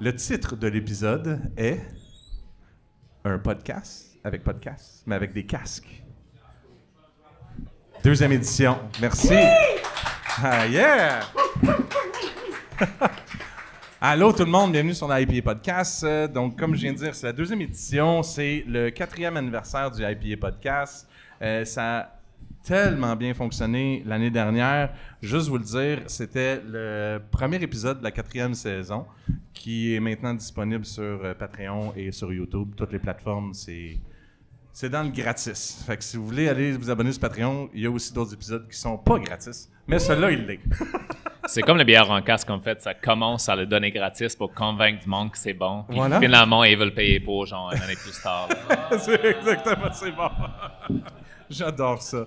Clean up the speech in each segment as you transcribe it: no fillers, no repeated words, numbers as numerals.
Le titre de l'épisode est un podcast, mais avec des casques. Deuxième édition. Merci. Ah, yeah! Allô tout le monde, bienvenue sur l'IPA Podcast. Donc, comme je viens de dire, c'est la deuxième édition. C'est le 4e anniversaire du IPA Podcast. Ça a tellement bien fonctionné l'année dernière. Juste vous le dire, c'était le premier épisode de la 4e saison qui est maintenant disponible sur Patreon et sur YouTube. Toutes les plateformes, c'est dans le gratis. Fait que si vous voulez aller vous abonner sur Patreon, il y a aussi d'autres épisodes qui sont pas gratis. Mais celui-là, il l'est. C'est comme le bière en casque, en fait. Ça commence à le donner gratis pour convaincre du monde que c'est bon. Puis voilà. Finalement, ils veulent payer pour, genre, une année plus tard. C'est exactement, c'est bon. J'adore ça.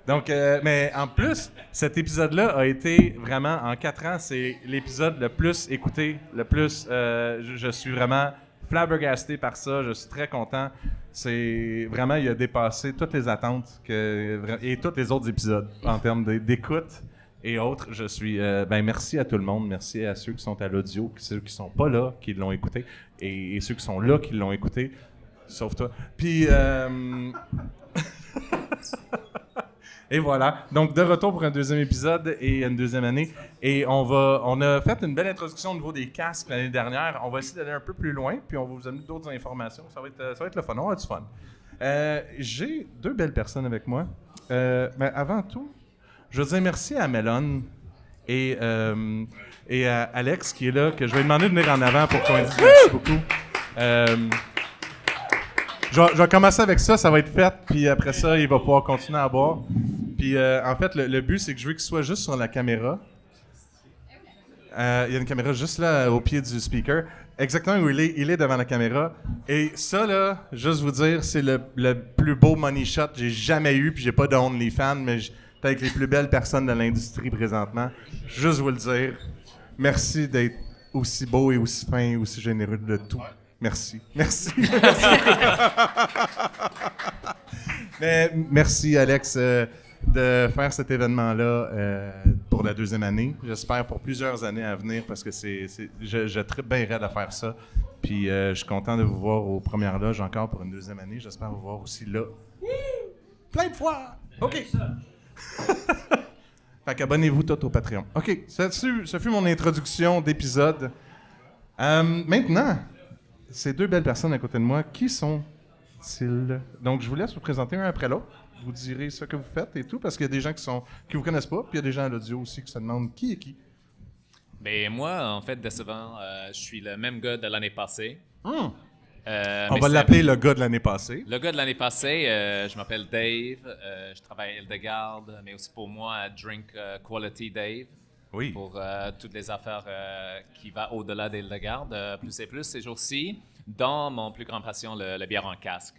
Donc, mais en plus, cet épisode-là a été vraiment, en 4 ans, c'est l'épisode le plus écouté, le plus... je suis vraiment flabbergasté par ça. Je suis très content. C'est vraiment, il a dépassé toutes les attentes et tous les autres épisodes en termes d'écoute et autres. Je suis... merci à tout le monde. Merci à ceux qui sont à l'audio, ceux qui sont pas là, qui l'ont écouté, et ceux qui sont là, qui l'ont écouté. Sauf toi. Puis... Et voilà. Donc, de retour pour un deuxième épisode et une deuxième année. Et on a fait une belle introduction au niveau des casques l'année dernière. On va essayer d'aller un peu plus loin, puis on va vous donner d'autres informations. Ça va être le fun. On va avoir du fun. J'ai 2 belles personnes avec moi. Mais avant tout, je veux dire merci à Mélone et à Alex qui est là, que je vais demander de venir en avant pour qu'on dise merci beaucoup. Je vais commencer avec ça, ça va être fait, puis après ça, il va pouvoir continuer à boire. Puis en fait, le but, c'est que je veux qu'il soit juste sur la caméra. Il y a une caméra juste là, au pied du speaker. Exactement où il est devant la caméra. Et ça, là, juste vous dire, c'est le plus beau money shot que j'ai jamais eu, puis j'ai pas de OnlyFans, mais t'es avec les plus belles personnes de l'industrie présentement. Juste vous le dire. Merci d'être aussi beau et aussi fin et aussi généreux de tout. Merci. Mais merci, Alex, de faire cet événement-là pour la deuxième année. J'espère pour plusieurs années à venir parce que je trippe bien raide à faire ça. Puis je suis content de vous voir aux premières loges encore pour une deuxième année. J'espère vous voir aussi là. Plein de fois! OK. Fait qu'abonnez-vous tous au Patreon. OK, ça fut mon introduction d'épisode. Maintenant... Ces 2 belles personnes à côté de moi, qui sont-ils? Donc, je vous laisse vous présenter un après l'autre. Vous direz ce que vous faites et tout, parce qu'il y a des gens qui vous connaissent pas, puis il y a des gens à l'audio aussi qui se demandent qui est qui. Ben moi, en fait, décevant, je suis le même gars de l'année passée. On va l'appeler le gars de l'année passée. Le gars de l'année passée, je m'appelle Dave. Je travaille à Hildegarde, mais aussi pour moi à Drink Quality Dave. Oui. Pour toutes les affaires qui vont au-delà d'Hildegarde, plus et plus ces jours-ci, dont mon plus grande passion, le bière en casque.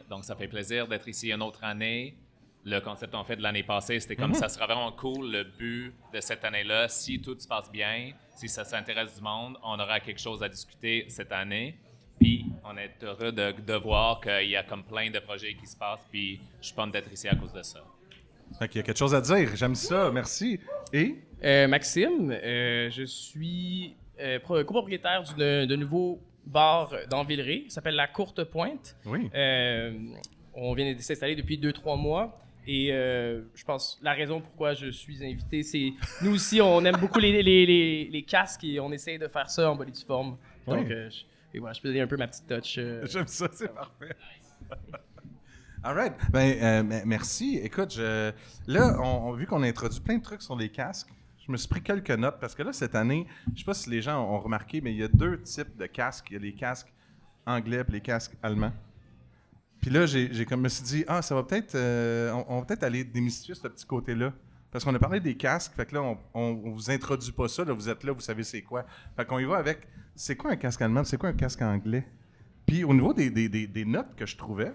Donc, ça fait plaisir d'être ici une autre année. Le concept, en fait, de l'année passée, c'était comme ça sera vraiment cool. Le but de cette année-là, si tout se passe bien, si ça s'intéresse du monde, on aura quelque chose à discuter cette année. Puis, on est heureux de voir qu'il y a comme plein de projets qui se passent, puis je suis content d'être ici à cause de ça. Fait qu'il y a quelque chose à dire. J'aime ça. Merci. Et? Maxime, je suis copropriétaire d'un nouveau bar dans Villeray. Ça s'appelle La Courte Pointe. Oui. On vient de s'installer depuis 2-3 mois. Et je pense la raison pourquoi je suis invité, c'est nous aussi, on aime beaucoup les casques et on essaye de faire ça en bonne forme. Donc, et voilà, je peux donner un peu ma petite touch. J'aime ça, c'est parfait. All right. Merci. Écoute, là, vu qu'on a introduit plein de trucs sur les casques, je me suis pris quelques notes parce que là, cette année, je ne sais pas si les gens ont remarqué, mais il y a 2 types de casques. Il y a les casques anglais et les casques allemands. Puis là, je me suis dit, ça va peut-être, on va peut-être aller démystifier ce petit côté-là. Parce qu'on a parlé des casques, fait que là, on vous introduit pas ça, là, vous êtes là, vous savez c'est quoi. Fait qu'on y va avec, c'est quoi un casque allemand, c'est quoi un casque anglais? Puis au niveau des notes que je trouvais,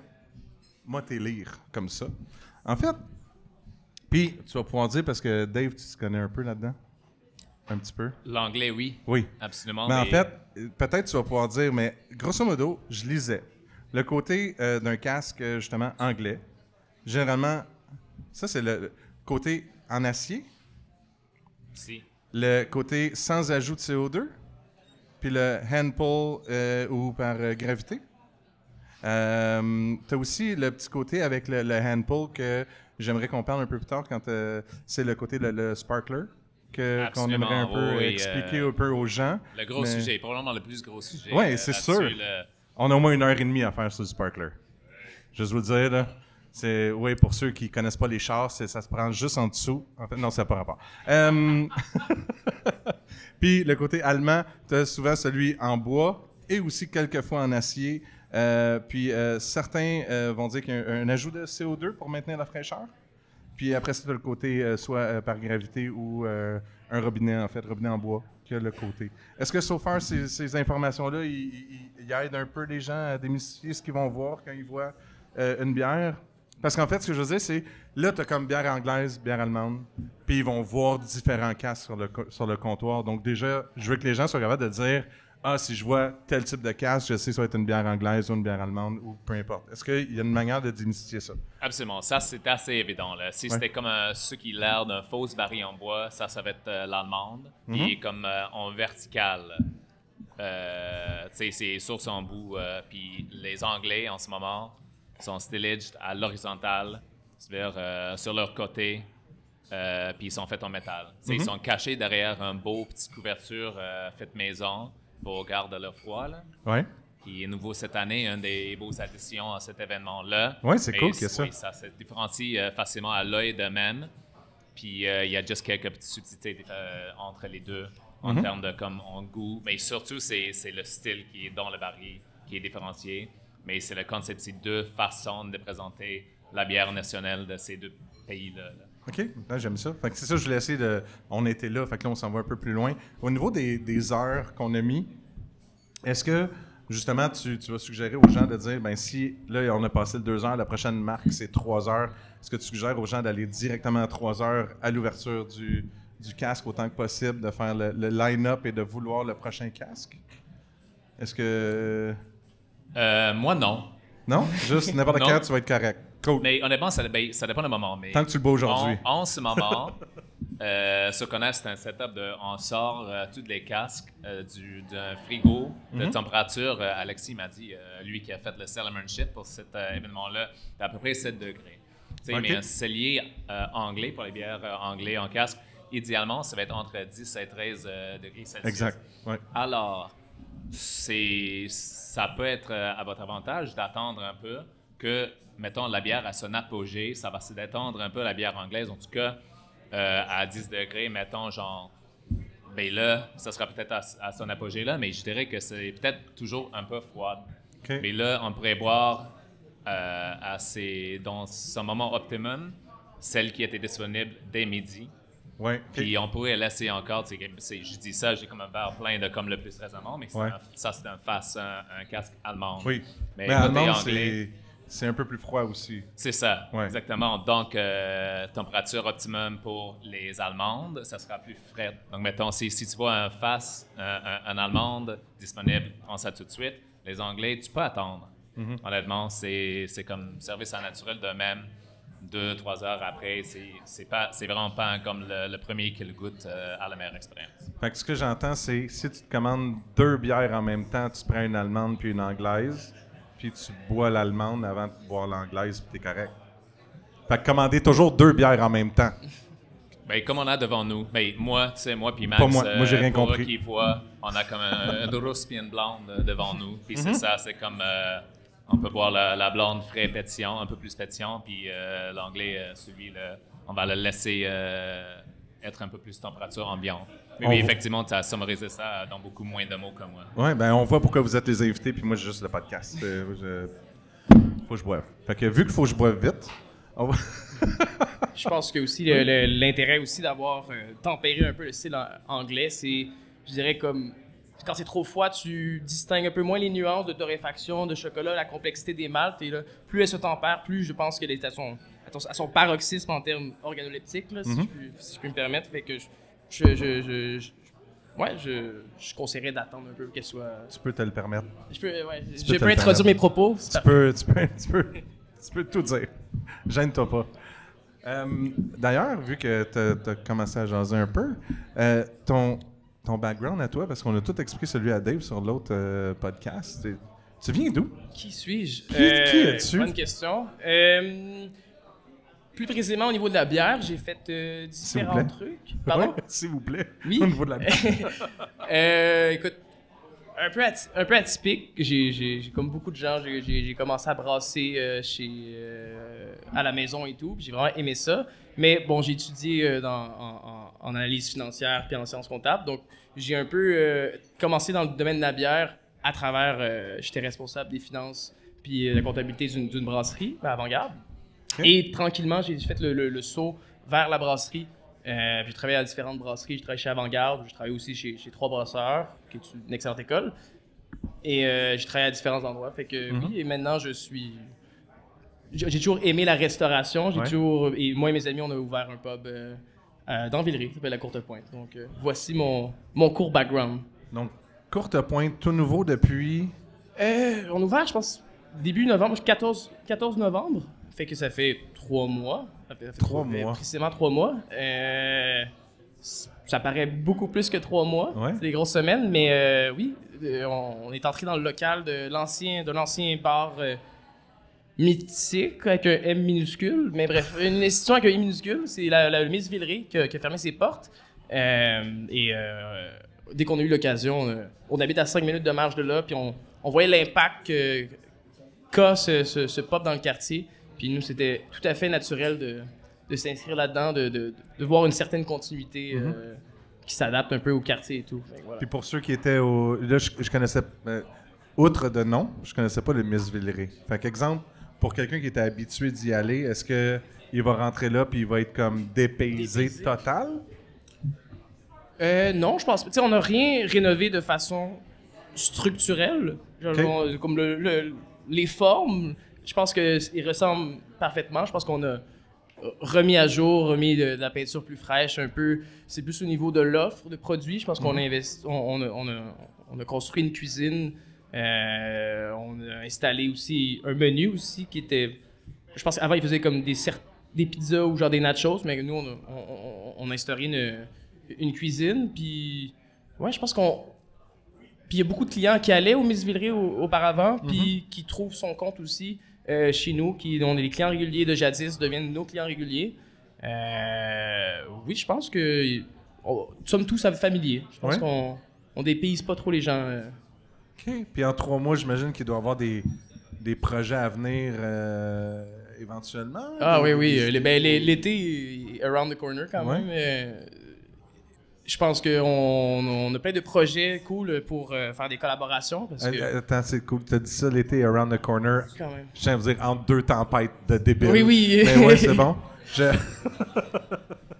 moi, t'es lire comme ça. En fait, Puis, tu vas pouvoir dire, parce que Dave, tu te connais un peu là-dedans? Un petit peu? L'anglais, oui. Oui. Absolument. Mais en fait, peut-être tu vas pouvoir dire, mais grosso modo, je lisais. Le côté d'un casque, justement, anglais, généralement, ça, c'est le côté en acier. Si. Le côté sans ajout de CO2. Puis le hand pull ou par gravité. Tu as aussi le petit côté avec le hand pull que j'aimerais qu'on parle un peu plus tard quand c'est le côté le sparkler qu'on aimerait un peu expliquer un peu aux gens. Le gros sujet, probablement le plus gros sujet. Oui, c'est sûr. On a au moins 1h30 à faire sur le sparkler. Juste vous le dire, là. Oui, pour ceux qui connaissent pas les chars, ça se prend juste en dessous. En fait, non, ça n'a pas rapport. Puis le côté allemand, tu as souvent celui en bois et aussi quelquefois en acier. Puis certains vont dire qu'il y a un ajout de CO2 pour maintenir la fraîcheur. Puis après ça, tu as le côté soit par gravité ou un robinet, en fait, robinet en bois, qui a le côté. Est-ce que, so far, ces informations-là, ils aident un peu les gens à démystifier ce qu'ils vont voir quand ils voient une bière? Parce qu'en fait, ce que je veux dire, c'est, là, tu as comme bière anglaise, bière allemande, puis ils vont voir différents casques sur le comptoir. Donc déjà, je veux que les gens soient capables de dire, ah, si je vois tel type de casque, je sais que ça va être une bière anglaise ou une bière allemande ou peu importe. Est-ce qu'il y a une manière de démystifier ça? Absolument. Ça, c'est assez évident. Là. Si c'était comme ce qui l'air d'un faux baril en bois, ça va être l'allemande, qui est comme en vertical. C'est source en bout. Puis les Anglais, en ce moment, sont stylaged à l'horizontale, c'est-à-dire sur leur côté, puis ils sont faits en métal. Ils sont cachés derrière un beau petit couverture faite maison pour garder leur froid. Là. Ouais. Qui est nouveau cette année, une des beaux additions à cet événement-là. Oui, c'est cool qu'il y ait ça. Oui, ça se différencie facilement à l'œil de même. Puis il y a juste quelques petites subtilités entre les deux en termes de comme en goût. Mais surtout, c'est le style qui est dans le baril qui est différencié. Mais c'est le concept, c'est deux façons de présenter la bière nationale de ces deux pays-là. OK, là, j'aime ça. Fait que c'est ça, je voulais essayer de... On était là, fait que là, on s'en va un peu plus loin. Au niveau des heures qu'on a mis, est-ce que, justement, tu vas suggérer aux gens de dire, ben si, là, on a passé le 2 heures, la prochaine marque, c'est 3 heures, est-ce que tu suggères aux gens d'aller directement à 3 heures à l'ouverture du casque autant que possible, de faire le line-up et de vouloir le prochain casque? Est-ce que... Moi, non. Non? Juste n'importe quel, tu vas être correct. Cool. Mais honnêtement, ça dépend du moment. Mais tant que tu le bois aujourd'hui. En ce moment, ce qu'on a, c'est un setup on sort tous les casques d'un frigo de température. Alexis m'a dit, lui qui a fait le cellarmanship pour cet événement-là, d'à peu près 7 degrés. Okay. Mais un cellier anglais pour les bières anglais en casque, idéalement, ça va être entre 10 et 13 degrés Celsius. Exact. Ouais. Alors, ça peut être à votre avantage d'attendre un peu que, mettons, la bière à son apogée, ça va se détendre un peu la bière anglaise, en tout cas à 10 degrés, mettons, genre, ben là, ça sera peut-être à son apogée là, mais je dirais que c'est peut-être toujours un peu froide. Okay. Mais là, on pourrait boire dans son moment optimum, celle qui était disponible dès midi. Ouais, okay. Puis on pourrait laisser encore, je dis ça, j'ai comme un verre plein de comme le plus récemment, mais ça c'est un casque allemand. Oui, mais allemand, c'est un peu plus froid aussi. C'est ça, exactement. Donc, température optimum pour les Allemandes, ça sera plus frais. Donc, mettons, si tu vois un Allemande disponible, prends ça tout de suite. Les Anglais, tu peux attendre. Honnêtement, c'est comme service à naturel de même. 2-3 heures après, c'est vraiment pas comme le premier qui le goûte à la meilleure expérience. Fait que ce que j'entends, c'est si tu te commandes 2 bières en même temps, tu prends une allemande puis une anglaise, puis tu bois l'allemande avant de boire l'anglaise, puis t'es correct. Fait que commander toujours 2 bières en même temps. Ben, comme on a devant nous, ben, moi puis Max, pas moi j'ai rien compris. Qui voit, on a comme un rousse puis une blonde devant nous, puis c'est ça, c'est comme... on peut boire la blonde frais pétillant, un peu plus pétillant, puis l'anglais, celui, on va le laisser être un peu plus température ambiante. Mais oui, effectivement, tu as summarisé ça dans beaucoup moins de mots que moi. Oui, ben on voit pourquoi vous êtes les invités, puis moi j'ai juste le podcast. Faut que je boive. Fait que vu qu'il faut que je boive vite, on va... Je pense que aussi l'intérêt aussi d'avoir tempéré un peu le style anglais, c'est, je dirais, comme... Quand c'est trop froid, tu distingues un peu moins les nuances de torréfaction, de chocolat, la complexité des maltes. Et là, plus elle se tempère, plus je pense que elle à son paroxysme en termes organoleptiques, là, Mm-hmm. si je peux me permettre. Fait que je conseillerais d'attendre un peu qu'elle soit. Tu peux te le permettre. Je peux te le introduire permettre. mes propos. Tu peux tout dire. Gêne-toi pas. D'ailleurs, vu que tu as commencé à jaser un peu, ton background à toi, parce qu'on a tout expliqué celui à Dave sur l'autre podcast, tu viens d'où? Qui suis-je? Qui es-tu? Bonne question. Plus précisément, au niveau de la bière, j'ai fait différents plaît. trucs. Pardon? Ouais, s'il vous plaît. Oui. Au niveau de la Écoute, un peu atypique. J'ai comme beaucoup de gens, j'ai commencé à brasser à la maison et tout. Puis j'ai vraiment aimé ça. Mais bon, j'ai étudié en analyse financière puis en sciences comptables. Donc, j'ai un peu commencé dans le domaine de la bière à travers... j'étais responsable des finances puis la comptabilité d'une brasserie à Avant-Garde. Okay. Et tranquillement, j'ai fait le saut vers la brasserie. J'ai travaillé à différentes brasseries. J'ai travaillé chez Avant-Garde. J'ai travaillé aussi chez Trois Brasseurs, qui est une excellente école. Et j'ai travaillé à différents endroits. Fait que oui, et maintenant, j'ai toujours aimé la restauration. Et moi et mes amis, on a ouvert un pub dans Villeray, qui s'appelle La Courte Pointe. Donc, voici mon court background. Donc, Courte Pointe, tout nouveau depuis... On a ouvert, je pense, début novembre, 14 novembre. Fait que ça fait 3 mois. Ça fait 3 mois. Précisément 3 mois. Ça paraît beaucoup plus que 3 mois. Ouais. C'est des grosses semaines, mais oui, on est entré dans le local de l'ancien bar mythique avec un M minuscule. Mais bref, une institution avec un I minuscule, c'est le Miss Villeray qui a fermé ses portes. Dès qu'on a eu l'occasion, on habite à 5 minutes de marche de là, puis on voyait l'impact qu'a ce pub dans le quartier. Puis nous, c'était tout à fait naturel de s'inscrire là-dedans, de voir une certaine continuité qui s'adapte un peu au quartier et tout. Voilà. Puis pour ceux qui étaient au... Là, je connaissais... outre de nom, je connaissais pas le Miss Villeray. Fait qu'exemple, pour quelqu'un qui était habitué d'y aller, est-ce qu'il va rentrer là puis il va être comme dépaysé total? Non, je pense pas. Tu sais, on n'a rien rénové de façon structurelle. Genre, comme les formes... Je pense qu'ils ressemblent parfaitement. Je pense qu'on a remis à jour, remis de la peinture plus fraîche un peu. C'est plus au niveau de l'offre de produits. Je pense qu'on a investi, on a construit une cuisine. On a installé aussi un menu aussi qui était... Je pense qu'avant, ils faisaient comme des pizzas ou genre des nachos, mais nous, on a instauré une cuisine. Puis, ouais, je pense qu'on... Puis il y a beaucoup de clients qui allaient au Miss Villeray auparavant, puis qui trouvent son compte aussi chez nous, on est les clients réguliers de jadis, deviennent nos clients réguliers. Oui, je pense que nous sommes tous familiers. Je pense qu'on dépayse pas trop les gens. OK. Puis en 3 mois, j'imagine qu'il doit y avoir des projets à venir éventuellement. Ah oui. L'été est around the corner quand même. Je pense qu'on a plein de projets cool pour faire des collaborations. Parce que... Attends, c'est cool. Tu as dit ça, l'été around the corner. Quand même. Je tiens à vous dire, entre 2 tempêtes de débiles. Oui. Mais ouais, c'est bon.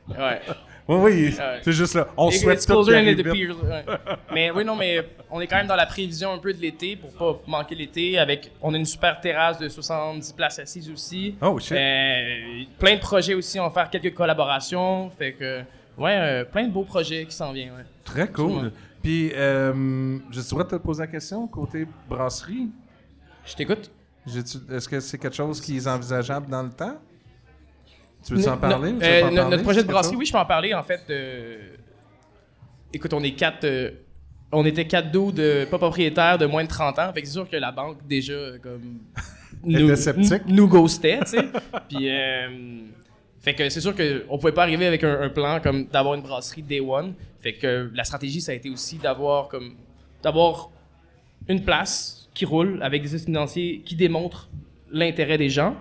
Ouais. Oui. C'est juste là. On souhaite tout qu'il arrive vite. Mais oui, non, mais on est quand même dans la prévision un peu de l'été pour pas manquer l'été. On a une super terrasse de 70 places assises aussi. Oh, shit. Plein de projets aussi. On va faire quelques collaborations. Fait que... Ouais, plein de beaux projets qui s'en viennent. Ouais. Très cool. Puis, je devrais te poser la question, côté brasserie. Je t'écoute. Est-ce que c'est quelque chose qui est envisageable dans le temps? Tu veux en parler? Notre projet de brasserie, oui, je peux en parler. En fait, écoute, on était 4 dudes pas propriétaires de moins de 30 ans. Fait que c'est sûr que la banque, déjà, comme... était sceptique. Nous ghostait, tu sais. Puis... fait que c'est sûr qu'on pouvait pas arriver avec un plan comme d'avoir une brasserie day one. Fait que la stratégie, ça a été aussi d'avoir une place qui roule avec des financiers qui démontrent l'intérêt des gens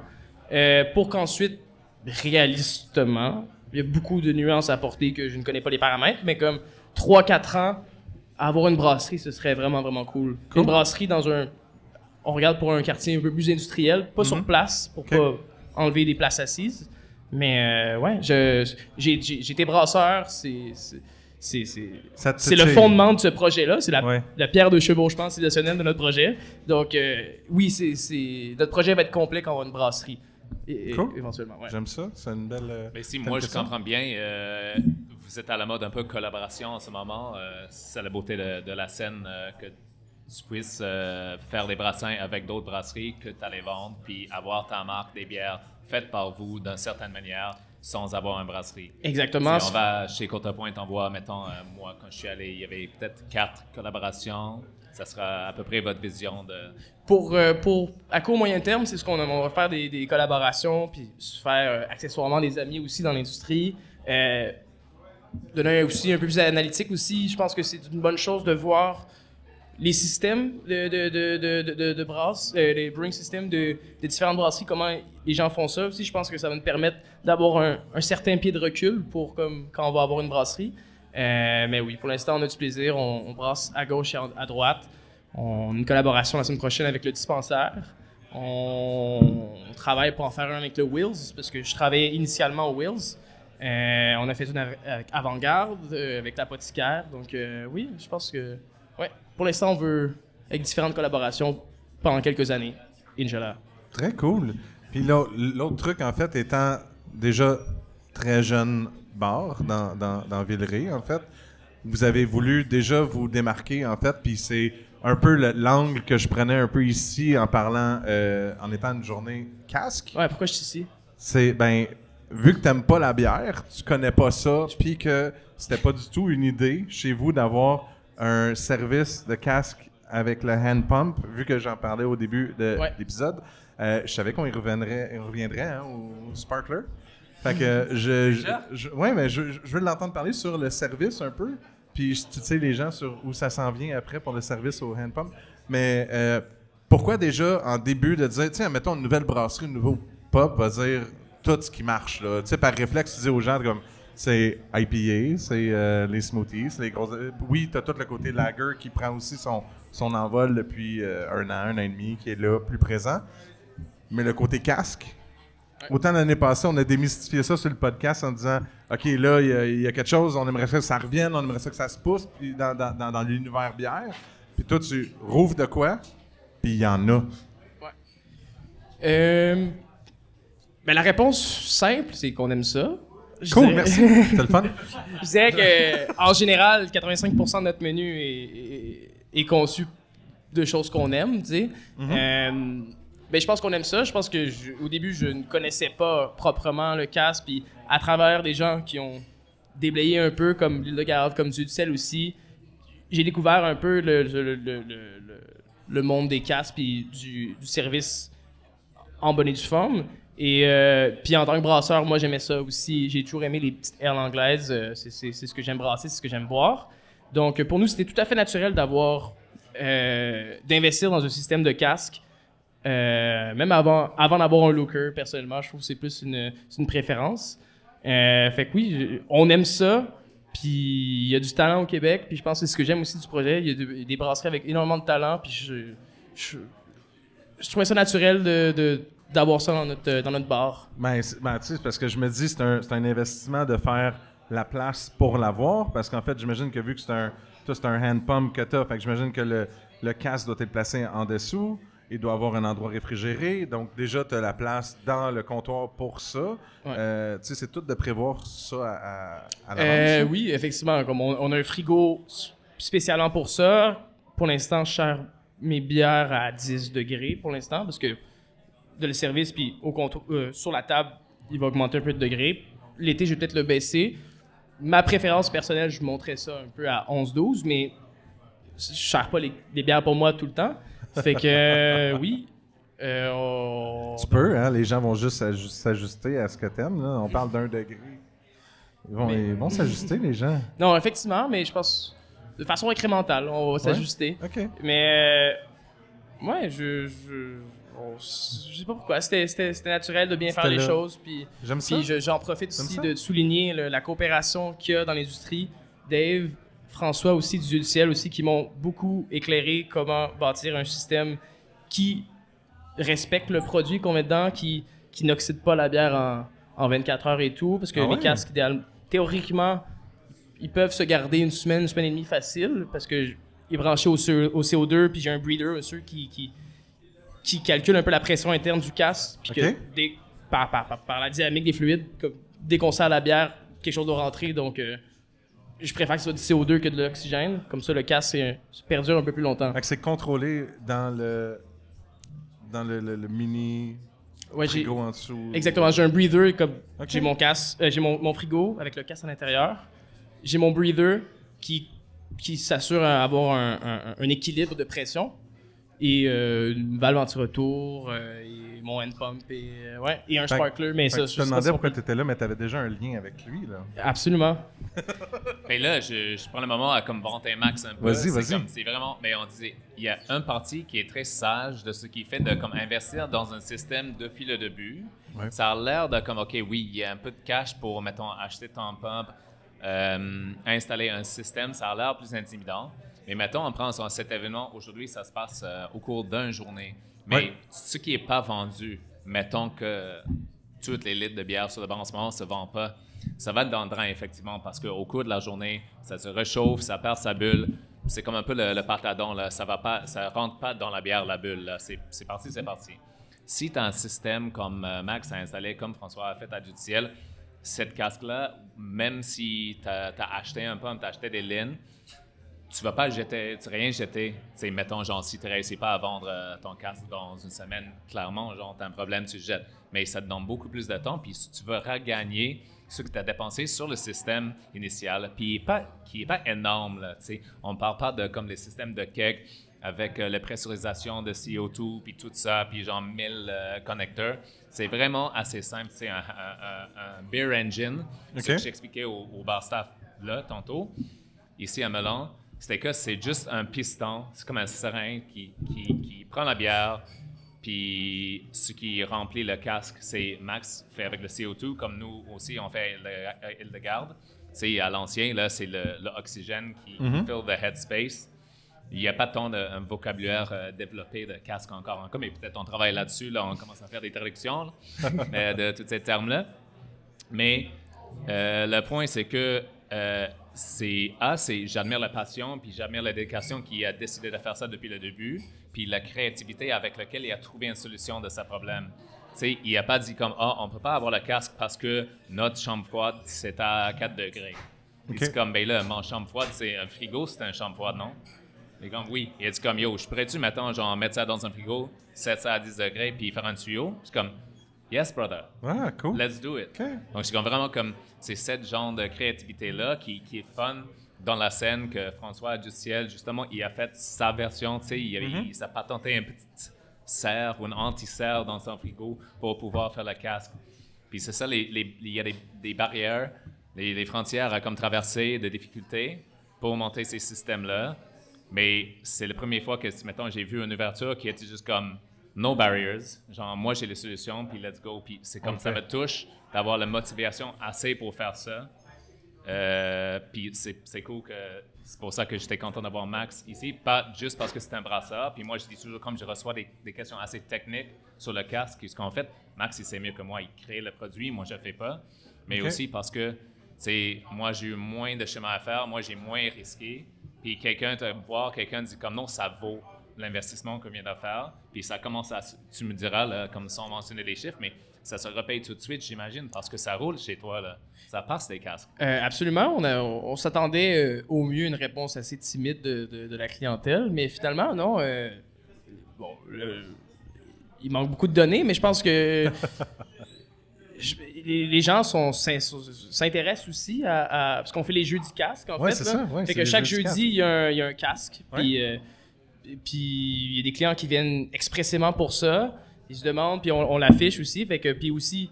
pour qu'ensuite, réalistement, il y a beaucoup de nuances à apporter que je ne connais pas les paramètres, mais comme 3-4 ans, avoir une brasserie, ce serait vraiment, vraiment cool. Une brasserie on regarde pour un quartier un peu plus industriel, pas sur place, pour pas enlever des places assises. Mais ouais, j'ai été brasseur, c'est le fondement de ce projet-là, c'est la pierre de chevauchement civilisationnelle de notre projet. Donc oui, notre projet va être complet quand on va une brasserie. Cool. Éventuellement, ouais. J'aime ça. C'est une belle. Mais si belle moi je question. comprends bien, vous êtes à la mode un peu collaboration en ce moment. C'est la beauté de la scène que tu puisses faire des brassins avec d'autres brasseries, que tu allais vendre, puis avoir ta marque des bières faites par vous d'une certaine manière sans avoir une brasserie. Exactement. Si on va chez Courtepointe, on voit, mettons, moi quand je suis allé, il y avait peut-être 4 collaborations. Ça sera à peu près votre vision de... Pour à court moyen terme, c'est ce qu'on va faire des collaborations, puis se faire accessoirement des amis aussi dans l'industrie. Donner aussi un peu plus analytique aussi. Je pense que c'est une bonne chose de voir les systèmes de brasses, les brewing systems de différentes brasseries, comment les gens font ça aussi. Je pense que ça va nous permettre d'avoir un certain pied de recul pour comme quand on va avoir une brasserie. Mais oui, pour l'instant, on a du plaisir. On brasse à gauche et à droite. On a une collaboration la semaine prochaine avec le dispensaire. On travaille pour en faire un avec le Wills, parce que je travaillais initialement au Wills. On a fait une avec Avant-Garde, avec l'apothicaire. Donc oui, je pense que... Ouais, pour l'instant, on veut, avec différentes collaborations, pendant quelques années, Inch'Allah. Très cool. Puis l'autre truc, en fait, étant déjà très jeune bar dans Villeray, en fait, vous avez voulu déjà vous démarquer, en fait, puis c'est un peu l'angle que je prenais un peu ici en parlant, en étant une journée casque. Ouais, pourquoi je suis ici? C'est, ben, vu que t'aimes pas la bière, tu connais pas ça, puis que c'était pas du tout une idée chez vous d'avoir un service de casque avec le hand pump, vu que j'en parlais au début de l'épisode, je savais qu'on y reviendrait hein, au Sparkler. Fait que ouais, mais je veux l'entendre parler sur le service un peu, puis tu sais les gens sur où ça s'en vient après pour le service au hand pump. Mais pourquoi déjà en début de dire, tiens, mettons une nouvelle brasserie, un nouveau pub va dire tout ce qui marche là, tu sais par réflexe tu dis aux gens comme c'est IPA, c'est les smoothies, c'est les grosses. Oui, t'as tout le côté lager qui prend aussi son envol depuis un an et demi, qui est là, plus présent. Mais le côté casque, autant l'année passée, on a démystifié ça sur le podcast en disant OK, là, il y a quelque chose, on aimerait ça que ça revienne, on aimerait ça que ça se pousse puis dans l'univers bière. Puis toi, tu rouvres de quoi, puis il y en a. Ouais. Ben, la réponse simple, c'est qu'on aime ça. Cool, merci. C'est le fun. Je dirais que en général, 85% de notre menu est conçu de choses qu'on aime, tu sais. Ben, je pense qu'on aime ça. Je pense que au début, je ne connaissais pas proprement le casque, puis à travers des gens qui ont déblayé un peu, comme l'île de Garde, comme Dieu du Sel aussi, j'ai découvert un peu le monde des casques puis du service en bonne et due forme. Et puis en tant que brasseur, moi j'aimais ça aussi. J'ai toujours aimé les petites ailes anglaises. C'est ce que j'aime brasser, c'est ce que j'aime boire. Donc pour nous, c'était tout à fait naturel d'investir dans un système de casque. Même avant d'avoir un looker, personnellement, je trouve que c'est plus une préférence. Fait que oui, on aime ça. Puis il y a du talent au Québec. Puis je pense que c'est ce que j'aime aussi du projet. Il y a des brasseries avec énormément de talent. Puis je trouvais ça naturel d'avoir ça dans notre bar. Ben, tu sais, parce que je me dis, c'est un investissement de faire la place pour l'avoir, parce qu'en fait, j'imagine que vu que c'est un hand pump que t'as, fait que j'imagine que le casque doit être placé en dessous, il doit avoir un endroit réfrigéré, donc déjà, tu as la place dans le comptoir pour ça. Ouais. Tu sais, c'est tout de prévoir ça à l'avance. Oui, effectivement, comme on a un frigo spécialement pour ça. Pour l'instant, je sers mes bières à 10 degrés pour l'instant, parce que de le service, puis au comptoir, sur la table, il va augmenter un peu de degrés. L'été, je vais peut-être le baisser. Ma préférence personnelle, je montrais ça un peu à 11-12, mais je ne sers pas les bières pour moi tout le temps. Fait que oui. Tu peux, hein? Les gens vont juste s'ajuster à ce que t'aimes. Là. On parle d'1 degré. Ils vont s'ajuster, les gens. Non, effectivement, mais je pense de façon incrémentale, on va s'ajuster. OK. Mais ouais, je sais pas pourquoi. C'était naturel de bien faire les choses. Puis j'en profite aussi de souligner la coopération qu'il y a dans l'industrie. Dave, François aussi du Dieu du Ciel aussi, qui m'ont beaucoup éclairé comment bâtir un système qui respecte le produit qu'on met dedans, qui n'oxyde pas la bière en 24 heures et tout. Parce que les casques, théoriquement, ils peuvent se garder une semaine et demie facile, parce que il est branché au CO2, puis j'ai un breeder, monsieur, qui calcule un peu la pression interne du casque, puis que par la dynamique des fluides. Comme, dès qu'on sert la bière, quelque chose doit rentrer, donc je préfère que ce soit du CO2 que de l'oxygène. Comme ça, le casque perdure un peu plus longtemps. Fait que c'est contrôlé dans le mini frigo en dessous. Exactement, j'ai un breather, comme Ok. j'ai mon casque, j'ai mon frigo avec le casque à l'intérieur. J'ai mon breather qui s'assure d'avoir un équilibre de pression. Et une valve anti-retour, et mon hand pump, et un sparkler. Mais ça, Je te demandais pourquoi tu étais là, mais tu avais déjà un lien avec lui. Là. Absolument. Mais là, je prends le moment à comme vanter Max un peu. Vas-y. C'est vraiment, mais on disait, il y a un parti qui est très sage de ce qu'il fait de comme investir dans un système depuis le début. Ouais. Ça a l'air de comme, OK, oui, il y a un peu de cash pour, mettons, acheter ton pump, installer un système, ça a l'air plus intimidant. Mais mettons, on prend cet événement, aujourd'hui, ça se passe au cours d'une journée. Mais ce qui n'est pas vendu, mettons que toutes les litres de bière sur le banc en ce moment ne se vendent pas, ça va être dans le drain, effectivement, parce qu'au cours de la journée, ça se réchauffe, ça perd sa bulle. C'est comme un peu le patadon, là. Ça rentre pas dans la bière, la bulle. Là. C'est parti. Si tu as un système comme Max a installé, comme François a fait à Duciel, cette casque-là, même si tu as acheté un pump, tu as acheté des lignes, tu vas pas rien jeter. T'sais, mettons, genre, si tu ne réussis pas à vendre ton casque dans une semaine, clairement, genre, tu as un problème, tu le jettes. Mais ça te donne beaucoup plus de temps, puis si tu veux regagner ce que tu as dépensé sur le système initial, puis qui n'est pas énorme, là, t'sais. On ne parle pas de comme les systèmes de keg avec la pressurisation de CO2, puis tout ça, puis genre 1000 connecteurs. C'est vraiment assez simple. C'est un beer engine, ce que j'expliquais au bar staff là, tantôt, ici à Melun. C'était que c'est juste un piston, c'est comme un seringue qui prend la bière, puis ce qui remplit le casque, c'est Max fait avec le CO2, comme nous aussi on fait Hildegarde. C'est à l'ancien, là, c'est l'oxygène qui fill the headspace. Il n'y a pas tant de vocabulaire développé de casque encore, mais peut-être on travaille là-dessus, là, on commence à faire des traductions là, de tous ces termes-là. Mais le point, c'est que j'admire la passion, puis j'admire la dédication qui a décidé de faire ça depuis le début, puis la créativité avec laquelle il a trouvé une solution de ce problème. T'sais, il n'a pas dit comme « Ah, on ne peut pas avoir le casque parce que notre chambre froide, c'est à 4 degrés. » Il dit comme « Ben là, mon chambre froide, c'est un frigo, c'est une chambre froide, non? » Il est comme « Oui. » Il a dit comme « Yo, je pourrais-tu, mettons, genre, mettre ça dans un frigo, 7 ça à 10 degrés, puis faire un tuyau? » C'est comme « Yes, brother. Ah, cool. Let's do it. Okay. » Donc, c'est comme vraiment comme, c'est ce genre de créativité-là qui est fun dans la scène que François Duciel, justement, il a fait sa version, tu sais, il s'est patenté un petit serre ou une anti-serre dans son frigo pour pouvoir faire le casque. Puis c'est ça, il y a des barrières, les frontières à comme traverser, de difficultés pour monter ces systèmes-là. Mais c'est la première fois que, mettons, j'ai vu une ouverture qui était juste comme no barriers. Genre, moi, j'ai les solutions, puis let's go. Puis c'est comme ça me touche d'avoir la motivation assez pour faire ça. Puis c'est cool que c'est pour ça que j'étais content d'avoir Max ici, pas juste parce que c'est un brasseur. Puis moi, je dis toujours, comme je reçois des questions assez techniques sur le casque, ce qu'en fait, Max, il sait mieux que moi, il crée le produit, moi, je ne le fais pas. Mais aussi parce que, moi, j'ai eu moins de chemin à faire, moi, j'ai moins risqué. Puis quelqu'un dit comme non, ça vaut l'investissement qu'on vient de faire. Puis ça commence à, tu me diras, là, comme sans mentionner les chiffres, mais ça se repaye tout de suite, j'imagine, parce que ça roule chez toi, là. Ça passe des casques. Absolument. On s'attendait au mieux à une réponse assez timide de la clientèle, mais finalement, non. Il manque beaucoup de données, mais je pense que les gens s'intéressent aussi à parce qu'on fait les jeudis casques, en fait. C'est ça. Ouais, fait que chaque jeudi, il y a un casque. Puis il y a des clients qui viennent expressément pour ça. Ils se demandent, puis on l'affiche aussi. Fait que, puis aussi,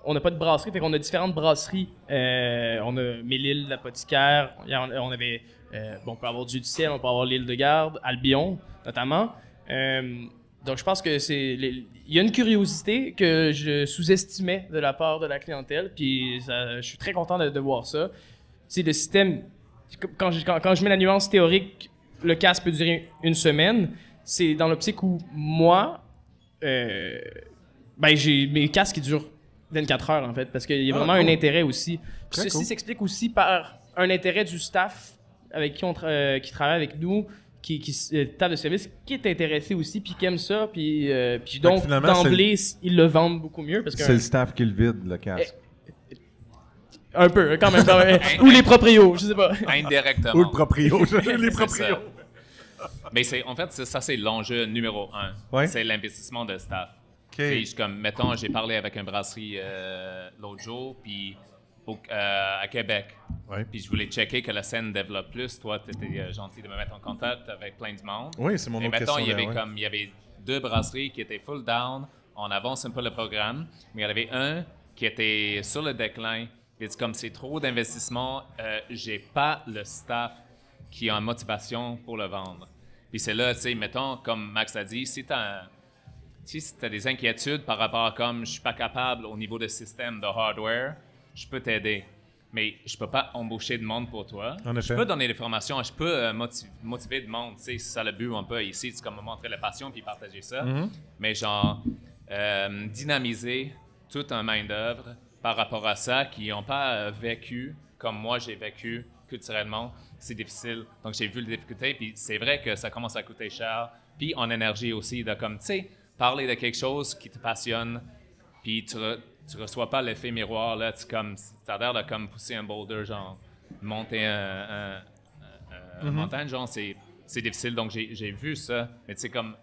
on n'a pas de brasserie, fait qu'on a différentes brasseries. On a Mélile, l'apothicaire, on avait, on peut avoir du Ciel, on peut avoir l'Hildegarde, Albion, notamment. Donc, je pense que il y a une curiosité que je sous-estimais de la part de la clientèle, puis je suis très content de voir ça. Tu sais, le système, quand je mets la nuance théorique, le casque peut durer une semaine, c'est dans l'optique où moi, j'ai mes casques qui durent 24 heures, en fait, parce qu'il y a vraiment un intérêt aussi. Puis ceci s'explique aussi par un intérêt du staff avec qui travaille avec nous, table de service qui est intéressé aussi, puis qui aime ça, puis donc finalement, d'emblée, ils le vendent beaucoup mieux. Parce que c'est le staff qui le vide, le casque. Un peu, quand même. Ou les proprios, je sais pas. Indirectement. Ou le proprio. les C'est proprios. ça. Mais en fait, ça, c'est l'enjeu numéro 1. Ouais. C'est l'investissement de staff. OK. Comme, mettons, j'ai parlé avec une brasserie l'autre jour, puis à Québec. Ouais. Puis je voulais checker que la scène développe plus. Toi, tu étais gentil de me mettre en contact avec plein de monde. Oui, c'est mon Et autre mettons, question. il y avait 2 brasseries qui étaient full down. On avance un peu le programme. Mais il y en avait un qui était sur le déclin. Et c'est comme c'est trop d'investissement, j'ai pas le staff qui a une motivation pour le vendre. Puis c'est là, tu sais, mettons, comme Max a dit, si tu as des inquiétudes par rapport à comme je suis pas capable au niveau de système, de hardware, je peux t'aider. Mais je peux pas embaucher de monde pour toi. En effet. Je peux donner des formations, je peux motiver de monde. Tu sais, c'est ça le but un peu ici, c'est comme montrer la passion puis partager ça. Mais genre, dynamiser toute un main-d'œuvre par rapport à ça, qui n'ont pas vécu comme moi j'ai vécu culturellement, c'est difficile. Donc j'ai vu les difficultés, puis c'est vrai que ça commence à coûter cher, puis en énergie aussi, de comme, tu sais, parler de quelque chose qui te passionne, puis tu reçois pas l'effet miroir, là, tu as l'air de comme pousser un boulder, genre, monter une montagne, genre, c'est difficile. Donc j'ai vu ça, mais tu sais, comme,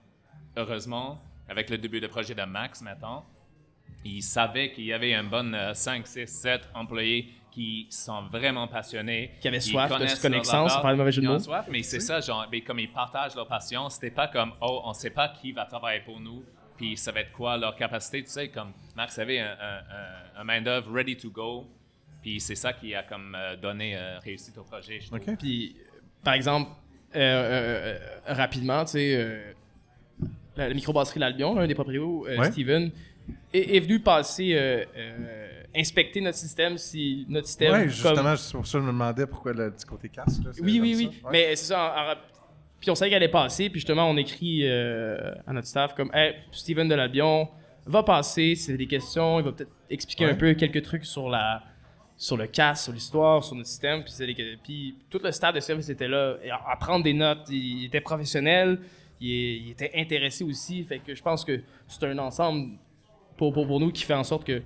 heureusement, avec le début de projet de Max, maintenant, il savait qu'il y avait un bon 5, 6, 7 employés qui sont vraiment passionnés. Qui avaient soif de connaissent connaissance, leur pas le mauvais jeu de ils ont mots. soif, mais c'est ça, genre, mais comme ils partagent leur passion, c'était pas comme, oh, on sait pas qui va travailler pour nous, puis ça va être quoi leur capacité, tu sais, comme Max avait un main-d'œuvre ready to go, puis c'est ça qui a comme donné réussite au projet, je trouve. OK. Puis, par exemple, rapidement, tu sais, la microbrasserie L'Albion, un des proprios, Ouais. Steven, est venu passer, inspecter notre système, si notre système... Oui, comme- justement, c'est pour ça que je me demandais pourquoi le petit côté casque. Là, c'est Oui, comme oui, ça. oui. Ouais. Mais c'est ça. Puis on savait qu'elle allait passer. Puis justement, on écrit à notre staff comme hey, Steven de l'Albion va passer. C'est des questions. Il va peut-être expliquer un peu quelques trucs sur le cast, sur l'histoire, sur notre système. Puis tout le staff de service était là à prendre des notes. Il était professionnel. Il était intéressé aussi. Fait que je pense que c'est un ensemble pour nous qui fait en sorte que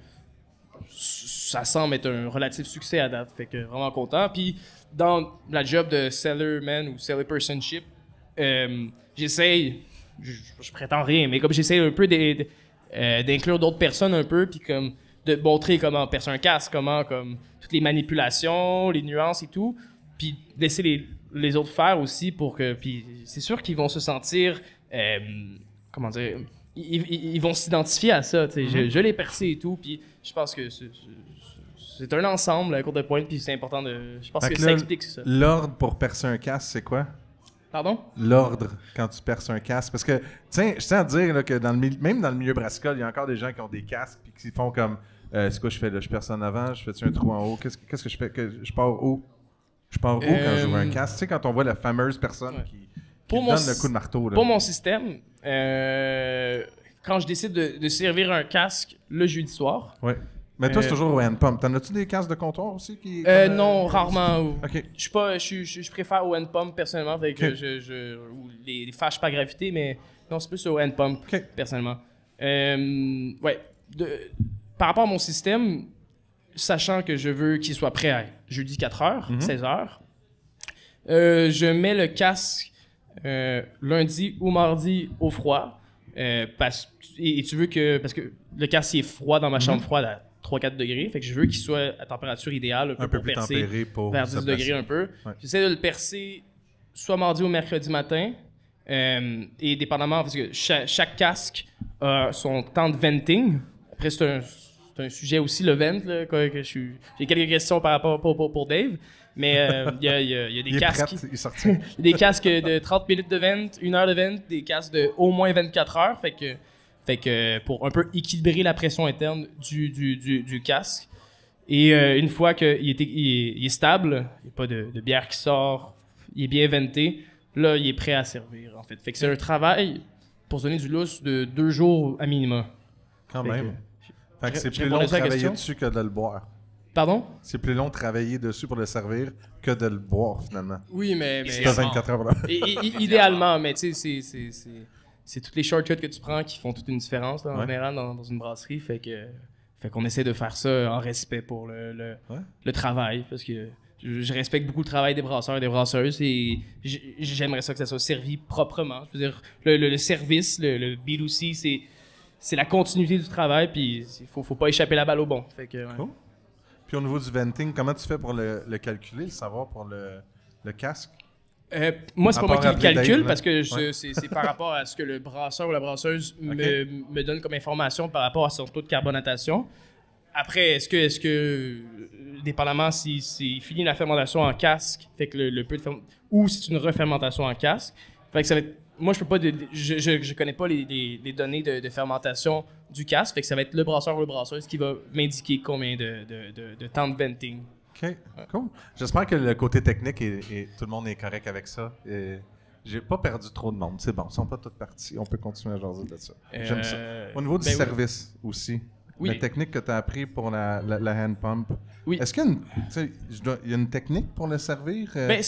ça semble être un relatif succès à date. Fait que vraiment content. Puis dans la job de sellerman ou seller personship, j'essaye, je prétends rien, mais comme j'essaye un peu d'inclure d'autres personnes un peu, puis comme de montrer comment percer un casque, comment comme toutes les manipulations, les nuances et tout, puis laisser les autres faire aussi pour que, puis c'est sûr qu'ils vont se sentir, comment dire, ils vont s'identifier à ça, tu sais, je l'ai percé et tout, puis je pense que c'est un ensemble à court de pointe, puis c'est important de, je pense Fait que que ça là, explique ça. L'ordre pour percer un casque, c'est quoi? Pardon? L'ordre quand tu perces un casque. Parce que, tiens, je tiens à dire là, que même dans le milieu brassicole, il y a encore des gens qui ont des casques puis qui font comme c'est quoi je fais là? Je perce en avant, je fais-tu un trou en haut? Qu'est-ce que je fais? Je pars où? Je pars où quand j'ouvre un casque? Tu sais, quand on voit la fameuse personne qui Pour donne mon le coup de marteau. Là. Pour mon système, quand je décide de servir un casque le jeudi soir, Ouais. Mais toi, c'est toujours au hand-pump. T'en as-tu des casques de comptoir aussi? non, rarement. OK. Je préfère au hand-pump personnellement, avec ou les fâches par gravité, mais non, c'est plus au hand-pump OK. personnellement. Ouais. Par rapport à mon système, sachant que je veux qu'il soit prêt à jeudi 4h, 16h, je mets le casque lundi ou mardi au froid. Parce que le casque est froid dans ma chambre froide à 3-4 degrés, fait que je veux qu'il soit à température idéale, Un peu pour plus percer tempéré pour vers se 10 degrés placer. un peu. Ouais. J'essaie de le percer soit mardi ou mercredi matin, et dépendamment, parce que chaque casque a son temps de venting. Après, c'est un sujet aussi, le vent, là, j'ai quelques questions par rapport pour Dave, mais il y a des Il est casques... prêt, il est sorti. Des casques de 30 minutes de vente, 1 heure de vente, des casques de au moins 24 heures. Fait que pour un peu équilibrer la pression interne du casque. Et une fois qu'il est stable, il n'y a pas de bière qui sort, il est bien venté, là, il est prêt à servir, en fait. Fait que c'est un travail, pour se donner du lousse, de 2 jours à minima. Quand Fait même. Fait que c'est je plus long répondais de à la travailler question? dessus que de le boire. Pardon? C'est plus long de travailler dessus pour le servir que de le boire, finalement. Oui, mais Si t'as 24 heures pour le... idéalement, mais tu sais, c'est toutes les shortcuts que tu prends qui font toute une différence là, en Ouais. général dans une brasserie. Fait qu'on essaie de faire ça en respect pour le travail. Parce que je respecte beaucoup le travail des brasseurs et des brasseuses et j'aimerais ça que ça soit servi proprement. Je veux dire, le service, le B2C, c'est la continuité du travail, puis il faut pas échapper la balle au bon. Fait que, ouais. Cool. Puis au niveau du venting, comment tu fais pour le calculer, le savoir pour le casque? Moi, c'est À pas moi part qui le appeler calcule Dave, là. parce que Ouais. c'est par rapport à ce que le brasseur ou la brasseuse me donne comme information par rapport à son taux de carbonatation. Après, est-ce que dépendamment si finit la fermentation en casque, fait que le peu de ou si c'est une refermentation en casque, fait que ça va être, moi je peux pas je connais pas les données de fermentation du casque, fait que ça va être le brasseur ou le brasseuse qui va m'indiquer combien de temps de venting. OK, cool. J'espère que le côté technique et tout le monde est correct avec ça. J'ai pas perdu trop de monde. C'est bon, ils sont pas tous partis. On peut continuer à jaser de ça. J'aime ça. Au niveau du ben oui. service aussi, Oui. la technique que tu as appris pour la hand pump, Oui. est-ce qu'il y a il y a une technique pour le servir? Ben,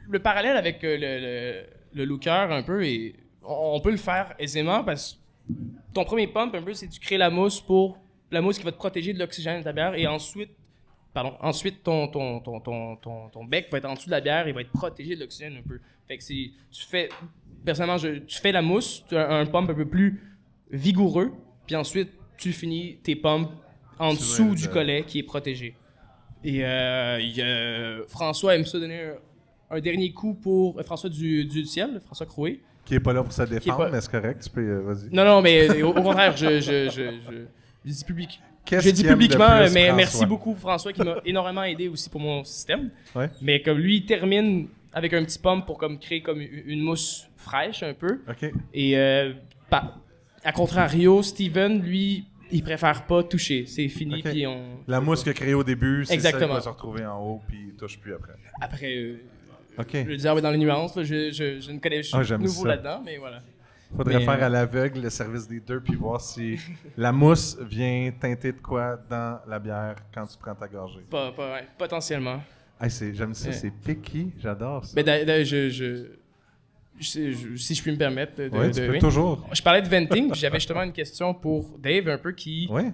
le parallèle avec le looker un peu, et on peut le faire aisément parce que ton premier pump un peu, c'est tu crées la mousse qui va te protéger de l'oxygène de ta bière et ensuite ton bec va être en dessous de la bière et va être protégé de l'oxygène un peu. Fait que personnellement, tu fais la mousse, tu as un pump un peu plus vigoureux, puis ensuite tu finis tes pompes en dessous du collet qui est protégé. Et François aime ça donner un dernier coup pour François du ciel, François Crouet. Qui est pas là pour se défendre, pas- mais c'est correct, tu peux, vas-y. Non, mais au contraire, je dis Qu'est-ce je dis qu'il aime de publiquement, plus, mais François? merci beaucoup François qui m'a énormément aidé aussi pour mon système. Ouais. Mais comme lui, il termine avec un petit pump pour comme créer comme une mousse fraîche un peu. OK. Et à contrario, Steven, lui, il préfère pas toucher. C'est fini, Ok. puis on... La mousse qu'il a créée au début, c'est celle qui Exactement. va se retrouver en haut, puis il touche plus après. Après, OK. je le diable dans les nuances, là, je ne connais, je suis j'aime nouveau ça. là-dedans, mais voilà. Faudrait Mais, faire à l'aveugle le service des deux, puis voir si la mousse vient teinter de quoi dans la bière quand tu prends ta gorgée. Ouais, potentiellement. Hey, j'aime ça, Ouais. c'est picky, j'adore ça. Mais d'ailleurs, si je puis me permettre Ouais, tu peux oui. toujours. Je parlais de venting, puis j'avais justement une question pour Dave, un peu qui... Ouais.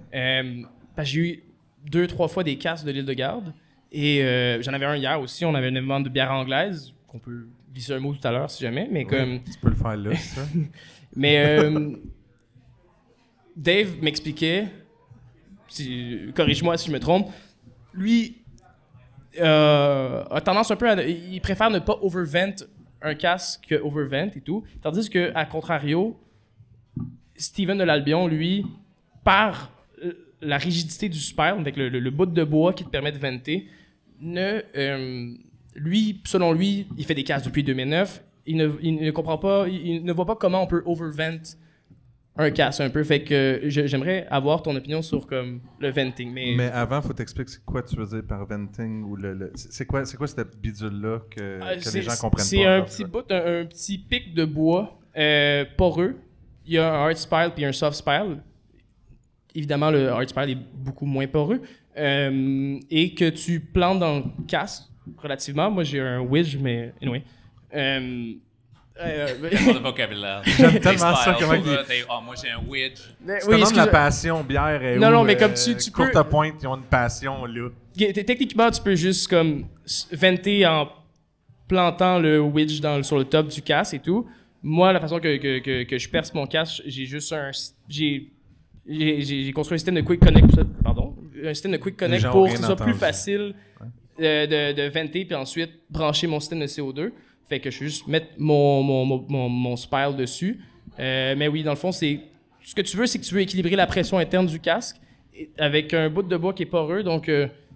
Parce que j'ai eu 2-3 fois des casques de l'île de Garde. Et j'en avais un hier aussi. On avait une vente de bière anglaise, qu'on peut glisser un mot tout à l'heure si jamais. Mais comme... Tu peux le faire là, ça. Mais Dave m'expliquait, corrige-moi si je me trompe, lui a tendance un peu à... Il préfère ne pas overvent un casque que overvent et tout. Tandis que, à contrario, Steven de l'Albion, lui, par la rigidité du spire, avec le bout de bois qui te permet de venter, lui, selon lui, il fait des casques depuis 2009, il ne comprend pas, il ne voit pas comment on peut overvent un casque un peu. Fait que j'aimerais avoir ton opinion sur comme le venting. Mais avant, faut t'expliquer c'est quoi tu veux dire par venting ou c'est quoi cette bidule-là que les gens comprennent pas. C'est un encore, petit ça? bout, un petit pic de bois poreux. Il y a un hard spile puis un soft spile. Évidemment, le hard spile est beaucoup moins poreux. Et que tu plantes dans le casque relativement. Moi, j'ai un wedge, mais anyway. Pas de vocabulaire. J'aime tellement ça, comment il... Moi, j'ai un wedge. Tu te demandes la passion bière et Non, mais comme tu courte peux... pointe, ils ont une passion là. Techniquement, tu peux juste comme venter en plantant le wedge sur le top du casque et tout. Moi, la façon que je perce mon casque, j'ai juste j'ai construit un système de Quick Connect pour ça. Pardon. Un système de Quick Connect gens ont pour rien que ce soit entendu. plus facile de venter puis ensuite brancher mon système de CO2. Fait que je vais juste mettre mon spile dessus. Mais oui, dans le fond, ce que tu veux, c'est que tu veux équilibrer la pression interne du casque avec un bout de bois qui est poreux. Donc,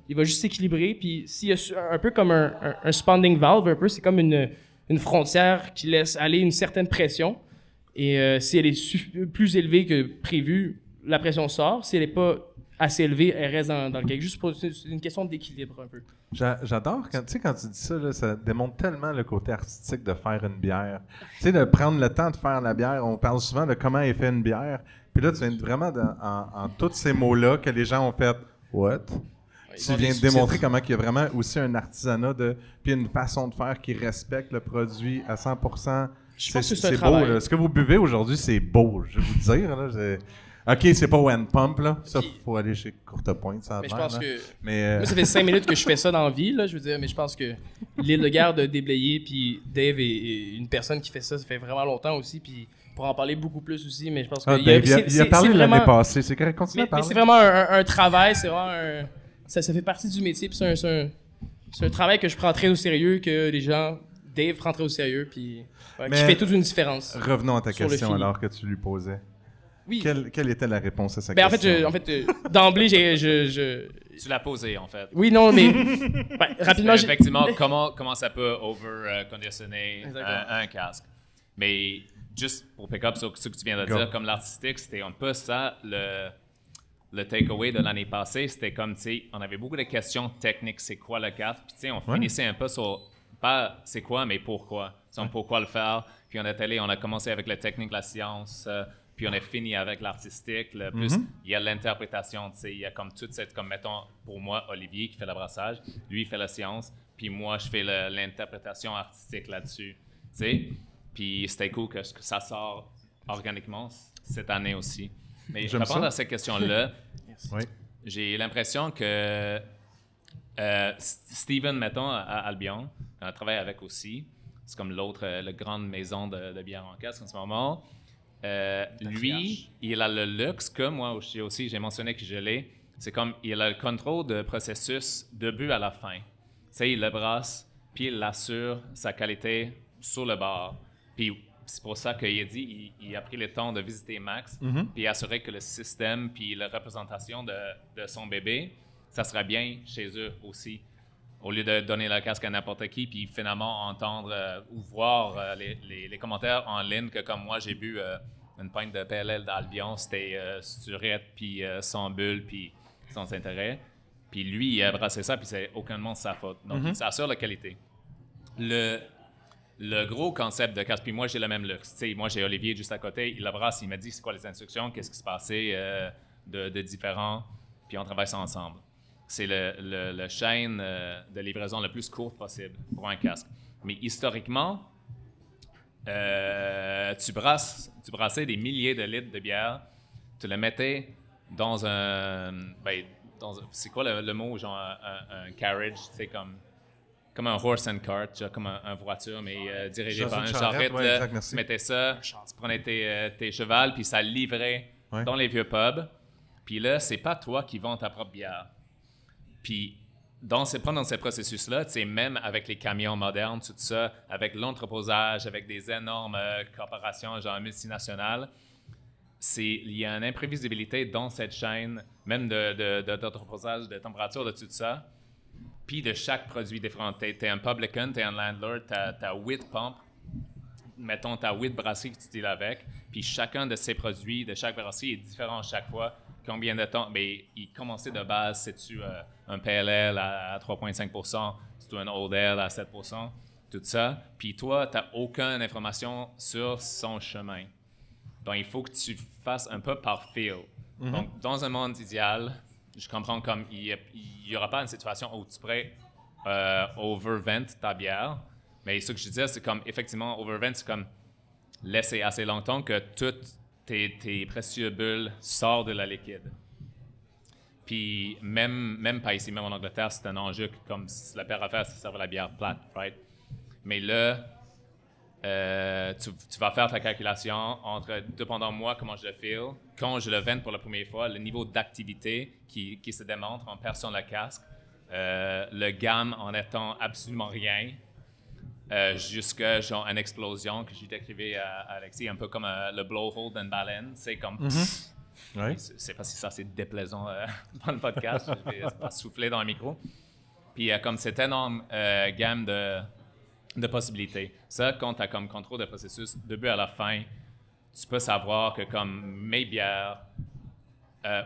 il va juste s'équilibrer. Puis, s'il y a un peu comme un spanding valve, un peu, c'est comme une frontière qui laisse aller une certaine pression. Et si elle est plus élevée que prévu, la pression sort. Si elle n'est pas assez élevée, elle reste dans le cake. Juste c'est une question d'équilibre un peu. J'adore quand tu dis ça, là, ça démontre tellement le côté artistique de faire une bière. Tu sais, de prendre le temps de faire la bière. On parle souvent de comment est fait une bière. Puis là, tu viens vraiment en tous ces mots-là que les gens ont fait. What? Ils Tu vendent viens des de démontrer sous-titres. comment il y a vraiment aussi un artisanat puis une façon de faire qui respecte le produit à 100%. Je pense que c'est un beau. travail. Là. Ce que vous buvez aujourd'hui, c'est beau, je vais vous dire. Là, OK, c'est pas One Pump, là. Ça, Puis- faut aller chez Courte Pointe, ça a Mais je l'air, pense là. que. Mais, Moi, ça fait 5 minutes que je fais ça dans la vie, là, je veux dire, mais je pense que l'île de garde de déblayer, puis Dave est une personne qui fait ça fait vraiment longtemps aussi, puis pour en parler beaucoup plus aussi, mais je pense que. Dave, il a parlé c'est l'année vraiment- passée. C'est correct, continue à Mais parler. c'est vraiment un travail, c'est vraiment un. Ça fait partie du métier, puis c'est un travail que je prends très au sérieux, que les gens. Dave prend très au sérieux, puis. Qui Mais- fait toute une différence. Revenons à ta Sur le question fini. alors que tu lui posais. Oui. Quelle était la réponse à sa Ben, question? en fait, d'emblée, je. Tu l'as posé, en fait. Oui, non, mais. Ben, rapidement, j'ai. Effectivement, comment ça peut over-conditionner Exactement. un casque. Mais juste pour pick up sur ce que tu viens de Go. dire, comme l'artistique, c'était un peu ça le takeaway de l'année passée. C'était comme, tu sais, on avait beaucoup de questions techniques. C'est quoi le casque? Puis, tu sais, on finissait un peu sur, pas c'est quoi, mais pourquoi. Pourquoi le faire? Puis, on a commencé avec la technique, la science. Puis on a fini avec l'artistique. Plus, il y a l'interprétation, tu sais, il y a comme toute cette, comme mettons, pour moi, Olivier qui fait le brassage, lui il fait la science, puis moi je fais l'interprétation artistique là-dessus, tu sais. Puis c'était cool que ça sort organiquement cette année aussi. Mais je J'aime répondre ça. à cette question-là, Oui. j'ai l'impression que Steven, mettons, à Albion, on travaille avec aussi, c'est comme la grande maison de bière en casque en ce moment. Lui, il a le luxe que moi aussi, j'ai mentionné que je l'ai. C'est comme il a le contrôle de processus de début à la fin. Tu sais, il le brasse, puis il assure sa qualité sur le bar. Puis c'est pour ça qu'il a dit, il a pris le temps de visiter Max, puis assurer que le système, puis la représentation de son bébé, ça sera bien chez eux aussi. Au lieu de donner le casque à n'importe qui, puis finalement entendre ou voir les commentaires en ligne que comme moi, j'ai bu une pinte de PLL d'Albion, c'était Sturette, puis sans bulle, puis sans intérêt. Puis lui, il a brassé ça, puis c'est aucunement sa faute. Donc, ça assure la qualité. Le gros concept de casque, puis moi, j'ai le même luxe. Tu sais, moi, j'ai Olivier juste à côté, il le brasse, il m'a dit c'est quoi les instructions, qu'est-ce qui se passait de différent, puis on travaille ça ensemble. C'est le chaîne de livraison le plus court possible pour un casque. Mais historiquement, tu brassais des milliers de litres de bière, tu le mettais dans c'est quoi le mot, genre un carriage, tu sais, comme un horse and cart, genre comme un voiture, mais dirigé Dans par une un charrette, charrette. ouais, Là, exact, merci. tu mettais ça, tu prenais tes chevals, puis ça livrait Ouais. dans les vieux pubs. Puis là, c'est pas toi qui vends ta propre bière. Puis, pendant ce processus-là, tu sais, même avec les camions modernes, tout ça, avec l'entreposage, avec des énormes corporations, genre multinationales, il y a une imprévisibilité dans cette chaîne, même d'entreposage, de température, de tout ça, puis de chaque produit différent. Tu es un publican, tu es un landlord, tu as 8 pompes, mettons, tu as 8 brasseries que tu deals avec, puis chacun de ces produits, de chaque brasserie est différent chaque fois. Combien de temps? Mais il commençait de base, c'est-tu un PLL à 3,5%, c'est-tu un Old Ale à 7%, tout ça. Puis toi, tu n'as aucune information sur son chemin. Donc, il faut que tu fasses un peu par feel. Donc, dans un monde idéal, je comprends comme il n'y aura pas une situation où tu pourrais overvent ta bière. Mais ce que je disais, c'est comme, effectivement, overvent, c'est comme laisser assez longtemps que toutes tes précieux bulles sortent de la liquide. Puis même pas ici, même en Angleterre, c'est un enjeu que, comme la pire affaire, c'est de servir la bière plate, right? Mais là, tu vas faire ta calculation entre, dépendant de moi, comment je le feel, quand je le vends pour la première fois, le niveau d'activité qui se démontre en perçant le casque, le gamme en étant absolument rien, jusqu'à genre une explosion que j'ai décrivée à Alexis, un peu comme le blowhole d'une baleine, c'est comme... Ouais. Je ne sais pas si ça c'est déplaisant dans le podcast, je vais pas souffler dans le micro. Puis comme cette énorme gamme de possibilités. Ça, quand tu as comme contrôle de processus, du début à la fin, tu peux savoir que comme mes bières,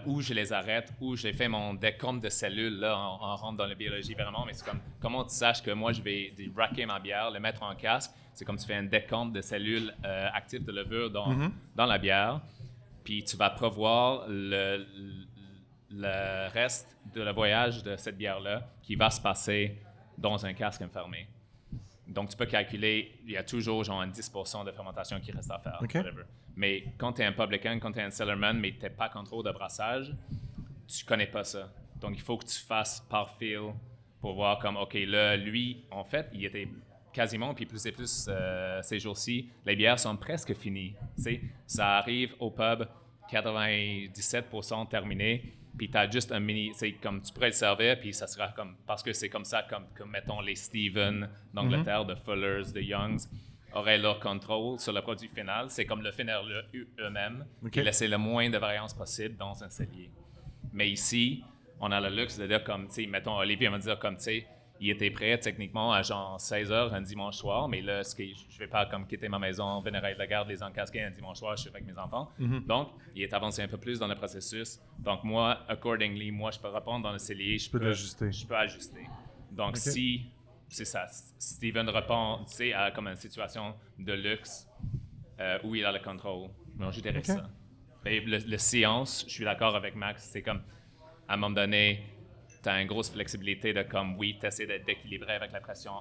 où je les arrête, où j'ai fait mon décompte de cellules, là, on rentre dans la biologie vraiment, mais c'est comme comment tu saches que moi je vais racker ma bière, le mettre en casque, c'est comme tu fais un décompte de cellules actives de levure dans la bière, puis tu vas prévoir le reste de le voyage de cette bière-là qui va se passer dans un casque enfermé. Donc, tu peux calculer, il y a toujours genre un 10% de fermentation qui reste à faire. Whatever. Mais quand tu es un publican, quand tu es un cellarman, mais tu n'es pas contrôle de brassage, tu connais pas ça. Donc, il faut que tu fasses par fil pour voir comme, OK, là, lui, en fait, il était quasiment, puis plus et plus ces jours-ci, les bières sont presque finies. Ça arrive au pub, 97% terminé, puis tu as juste un mini, c'est comme tu pourrais le servir, puis ça sera comme, parce que c'est comme ça, comme mettons les Steven d'Angleterre, de Fullers, de Youngs, auraient leur contrôle sur le produit final. C'est comme le finir eux-mêmes, et laisser le moins de variance possible dans un cellier. Mais ici, on a le luxe de dire comme, tu sais, mettons, Olivier va me dire comme, tu sais, il était prêt techniquement à genre 16h un dimanche soir, mais là, je ne vais pas comme quitter ma maison, venir à la garde, les encasquer un dimanche soir, je suis avec mes enfants. Donc, il est avancé un peu plus dans le processus. Donc, moi, accordingly, je peux répondre dans le cellier, je peux ajuster. Donc, si, c'est ça, Steven répond, tu sais, à comme une situation de luxe où il a le contrôle, moi, je dirais ça. Et le science, je suis d'accord avec Max, c'est comme, à un moment donné, tu as une grosse flexibilité de comme, oui, tu essaies d'équilibrer avec la pression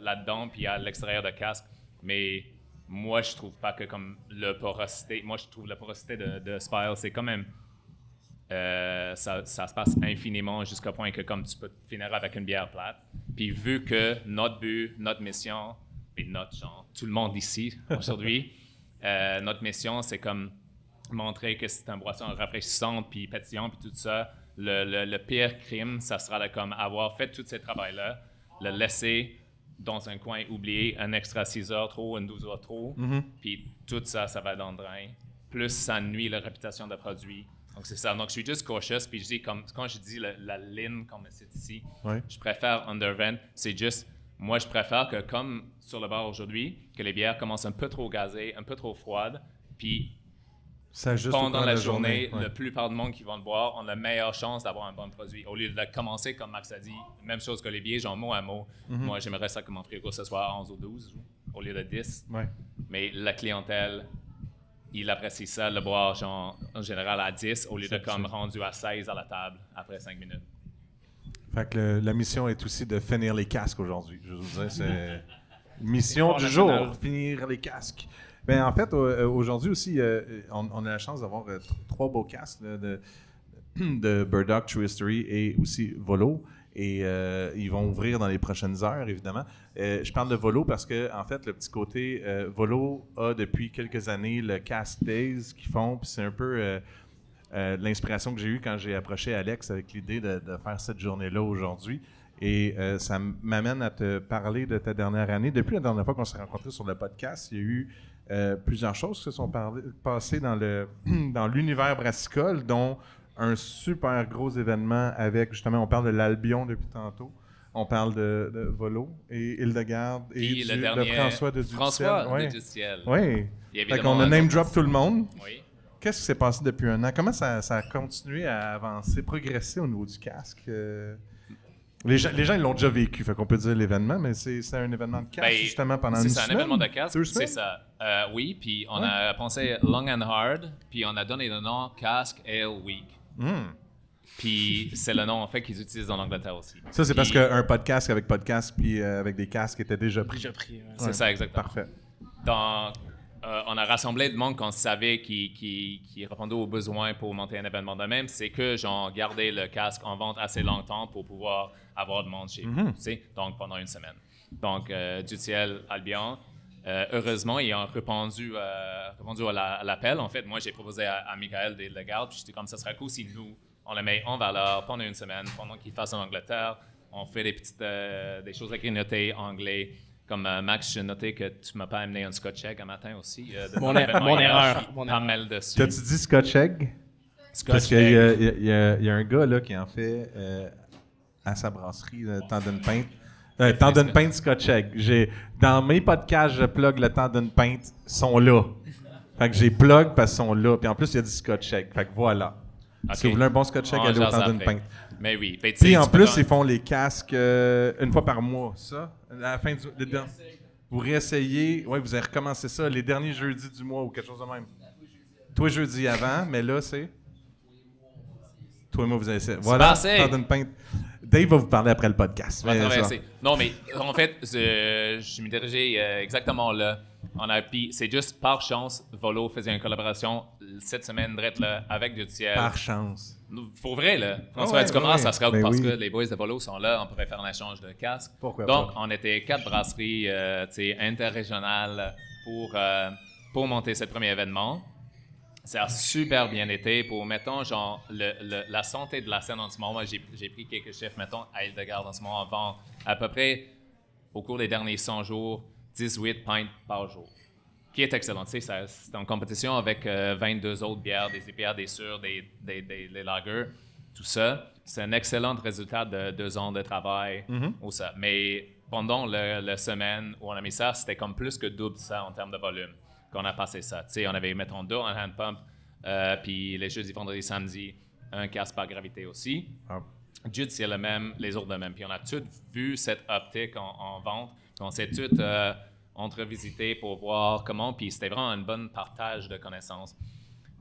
là-dedans, puis à l'extérieur de casque. Mais moi, je trouve pas que comme la porosité, moi, je trouve la porosité de Spile, c'est quand même, ça se passe infiniment jusqu'au point que comme tu peux finir avec une bière plate. Puis vu que notre but, notre mission, et tout le monde ici aujourd'hui, notre mission, c'est comme montrer que c'est une boisson rafraîchissante, puis pétillante, puis tout ça. Le pire crime, ça sera de comme avoir fait tout ce travail-là, le laisser dans un coin oublié, un extra 6 heures trop, une 12 heures trop, puis tout ça, ça va dans le drain. Plus ça nuit la réputation de produit. Donc c'est ça. Donc je suis juste cautious, puis je dis, comme quand je dis la ligne, comme c'est ici, je préfère undervent. C'est juste, moi je préfère que comme sur le bar aujourd'hui, que les bières commencent un peu trop gazées, un peu trop froides, puis pendant la journée, la plupart du monde qui vont le boire ont la meilleure chance d'avoir un bon produit. Au lieu de commencer, comme Max a dit, même chose qu'Olivier, genre mot à mot. Moi, j'aimerais ça que mon frigo ce soit à 11 ou 12 au lieu de 10. Mais la clientèle, il apprécie ça, le boire genre, en général à 10 au lieu de comme rendu à 16 à la table après 5 minutes. Fait que la mission est aussi de finir les casques aujourd'hui. Je vous dire, c'est mission du jour, finir les casques. Ben, en fait, aujourd'hui aussi, on a la chance d'avoir 3 beaux casques de Burdock, True History et aussi Volo. Et ils vont ouvrir dans les prochaines heures, évidemment. Je parle de Volo parce que, en fait, le petit côté, Volo a depuis quelques années le Cask Days qu'ils font. Puis c'est un peu l'inspiration que j'ai eue quand j'ai approché Alex avec l'idée de faire cette journée-là aujourd'hui. Et ça m'amène à te parler de ta dernière année. Depuis la dernière fois qu'on s'est rencontrés sur le podcast, il y a eu plusieurs choses qui se sont passées dans l'univers brassicole, dont un super gros événement avec, justement, on parle de l'Albion depuis tantôt, on parle de Volo et Hildegarde et de François de Dutiel. François de Dutiel. Oui. Fait qu'on a name drop tout le monde. Oui. Qu'est-ce qui s'est passé depuis un an? Comment ça a continué à avancer, progresser au niveau du casque? Les gens ils l'ont déjà vécu, fait qu'on peut dire l'événement, mais c'est un événement de casque justement pendant une semaine. C'est un événement de casque, c'est ça. Oui, puis on a pensé long and hard, puis on a donné le nom Cask Ale Week. Puis c'est le nom en fait qu'ils utilisent en Angleterre aussi. Ça, c'est parce qu'un podcast avec podcast puis avec des casques était déjà pris. C'est ça, exactement. Parfait. Donc, on a rassemblé le monde qu'on savait qui répondait aux besoins pour monter un événement de même. C'est que genre garder le casque en vente assez longtemps pour pouvoir avoir de monde chez vous. Donc pendant une semaine. Donc Dutiel, Albion. Heureusement, ils ont répondu à l'appel. En fait, moi, j'ai proposé à Michael de le garder. Puis j'étais comme ça serait cool si nous, on le met en valeur pendant une semaine, pendant qu'il fasse en Angleterre. On fait des choses avec grignoter anglais. Comme Max, j'ai noté que tu m'as pas amené un Scotch Egg un matin aussi. Mon erreur. Pas mal dessus. T'as-tu dit Scotch Egg? Parce qu'il y a un gars là, qui en fait à sa brasserie, le temps d'une pinte. Temps d'une pinte Scotch Egg. Dans mes podcasts, je plug le temps d'une pinte, sont là. Fait que j'ai plug parce qu'ils sont là. Puis en plus, il y a du Scotch Egg. Fait que voilà. Okay. Si vous voulez un bon Scotch Egg, allez au temps d'une pinte. Mais oui. Puis en plus, ils font les casques une fois par mois. Ça, à la fin vous réessayez. Oui, vous avez recommencé ça les derniers jeudis du mois ou quelque chose de même. Toi, jeudi avant, mais là, c'est... Toi et moi, vous allez essayer. Voilà, passé. tente une pinte. Dave va vous parler après le podcast. On va Mais traverser. Non, mais en fait, je me dirigeais exactement là. Puis c'est juste par chance, Volo faisait une collaboration cette semaine drette là, avec du ciel. Par chance. Pour vrai, là. François, ouais, tu commences ouais. à se rendre Ben parce oui. que les boys de Volo sont là, on pourrait faire un échange de casques. Pourquoi Donc, pas? on était 4 brasseries interrégionales pour monter ce premier événement. Ça a super bien été pour, mettons, genre, la santé de la scène en ce moment. Moi, j'ai pris quelques chiffres, mettons, à Île-de-Garde en ce moment, avant à peu près, au cours des derniers 100 jours, 18 pintes par jour. Qui est excellent. Tu sais, c'est en compétition avec 22 autres bières, des IPA, des sûres, des lagers, tout ça. C'est un excellent résultat de 2 ans de travail. Ou ça. Mais pendant la semaine où on a mis ça, c'était comme plus que double ça en termes de volume qu'on a passé ça. Tu sais, on avait, mettons, 2 en hand pump, puis les jeudis, vendredis, samedi, un casque par gravité aussi. Jude, c'est le même, les autres de même. Puis on a tous vu cette optique en vente. On s'est tous entrevisité pour voir comment, puis c'était vraiment un bon partage de connaissances.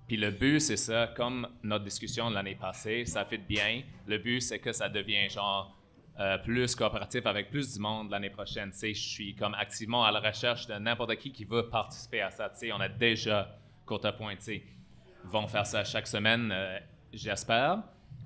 Puis le but, c'est ça, comme notre discussion de l'année passée, ça fait bien. Le but, c'est que ça devient genre plus coopératif avec plus du monde l'année prochaine. Tu sais, je suis comme activement à la recherche de n'importe qui veut participer à ça. Tu sais, on a déjà Courte-Pointe, tu sais, vont faire ça chaque semaine, j'espère.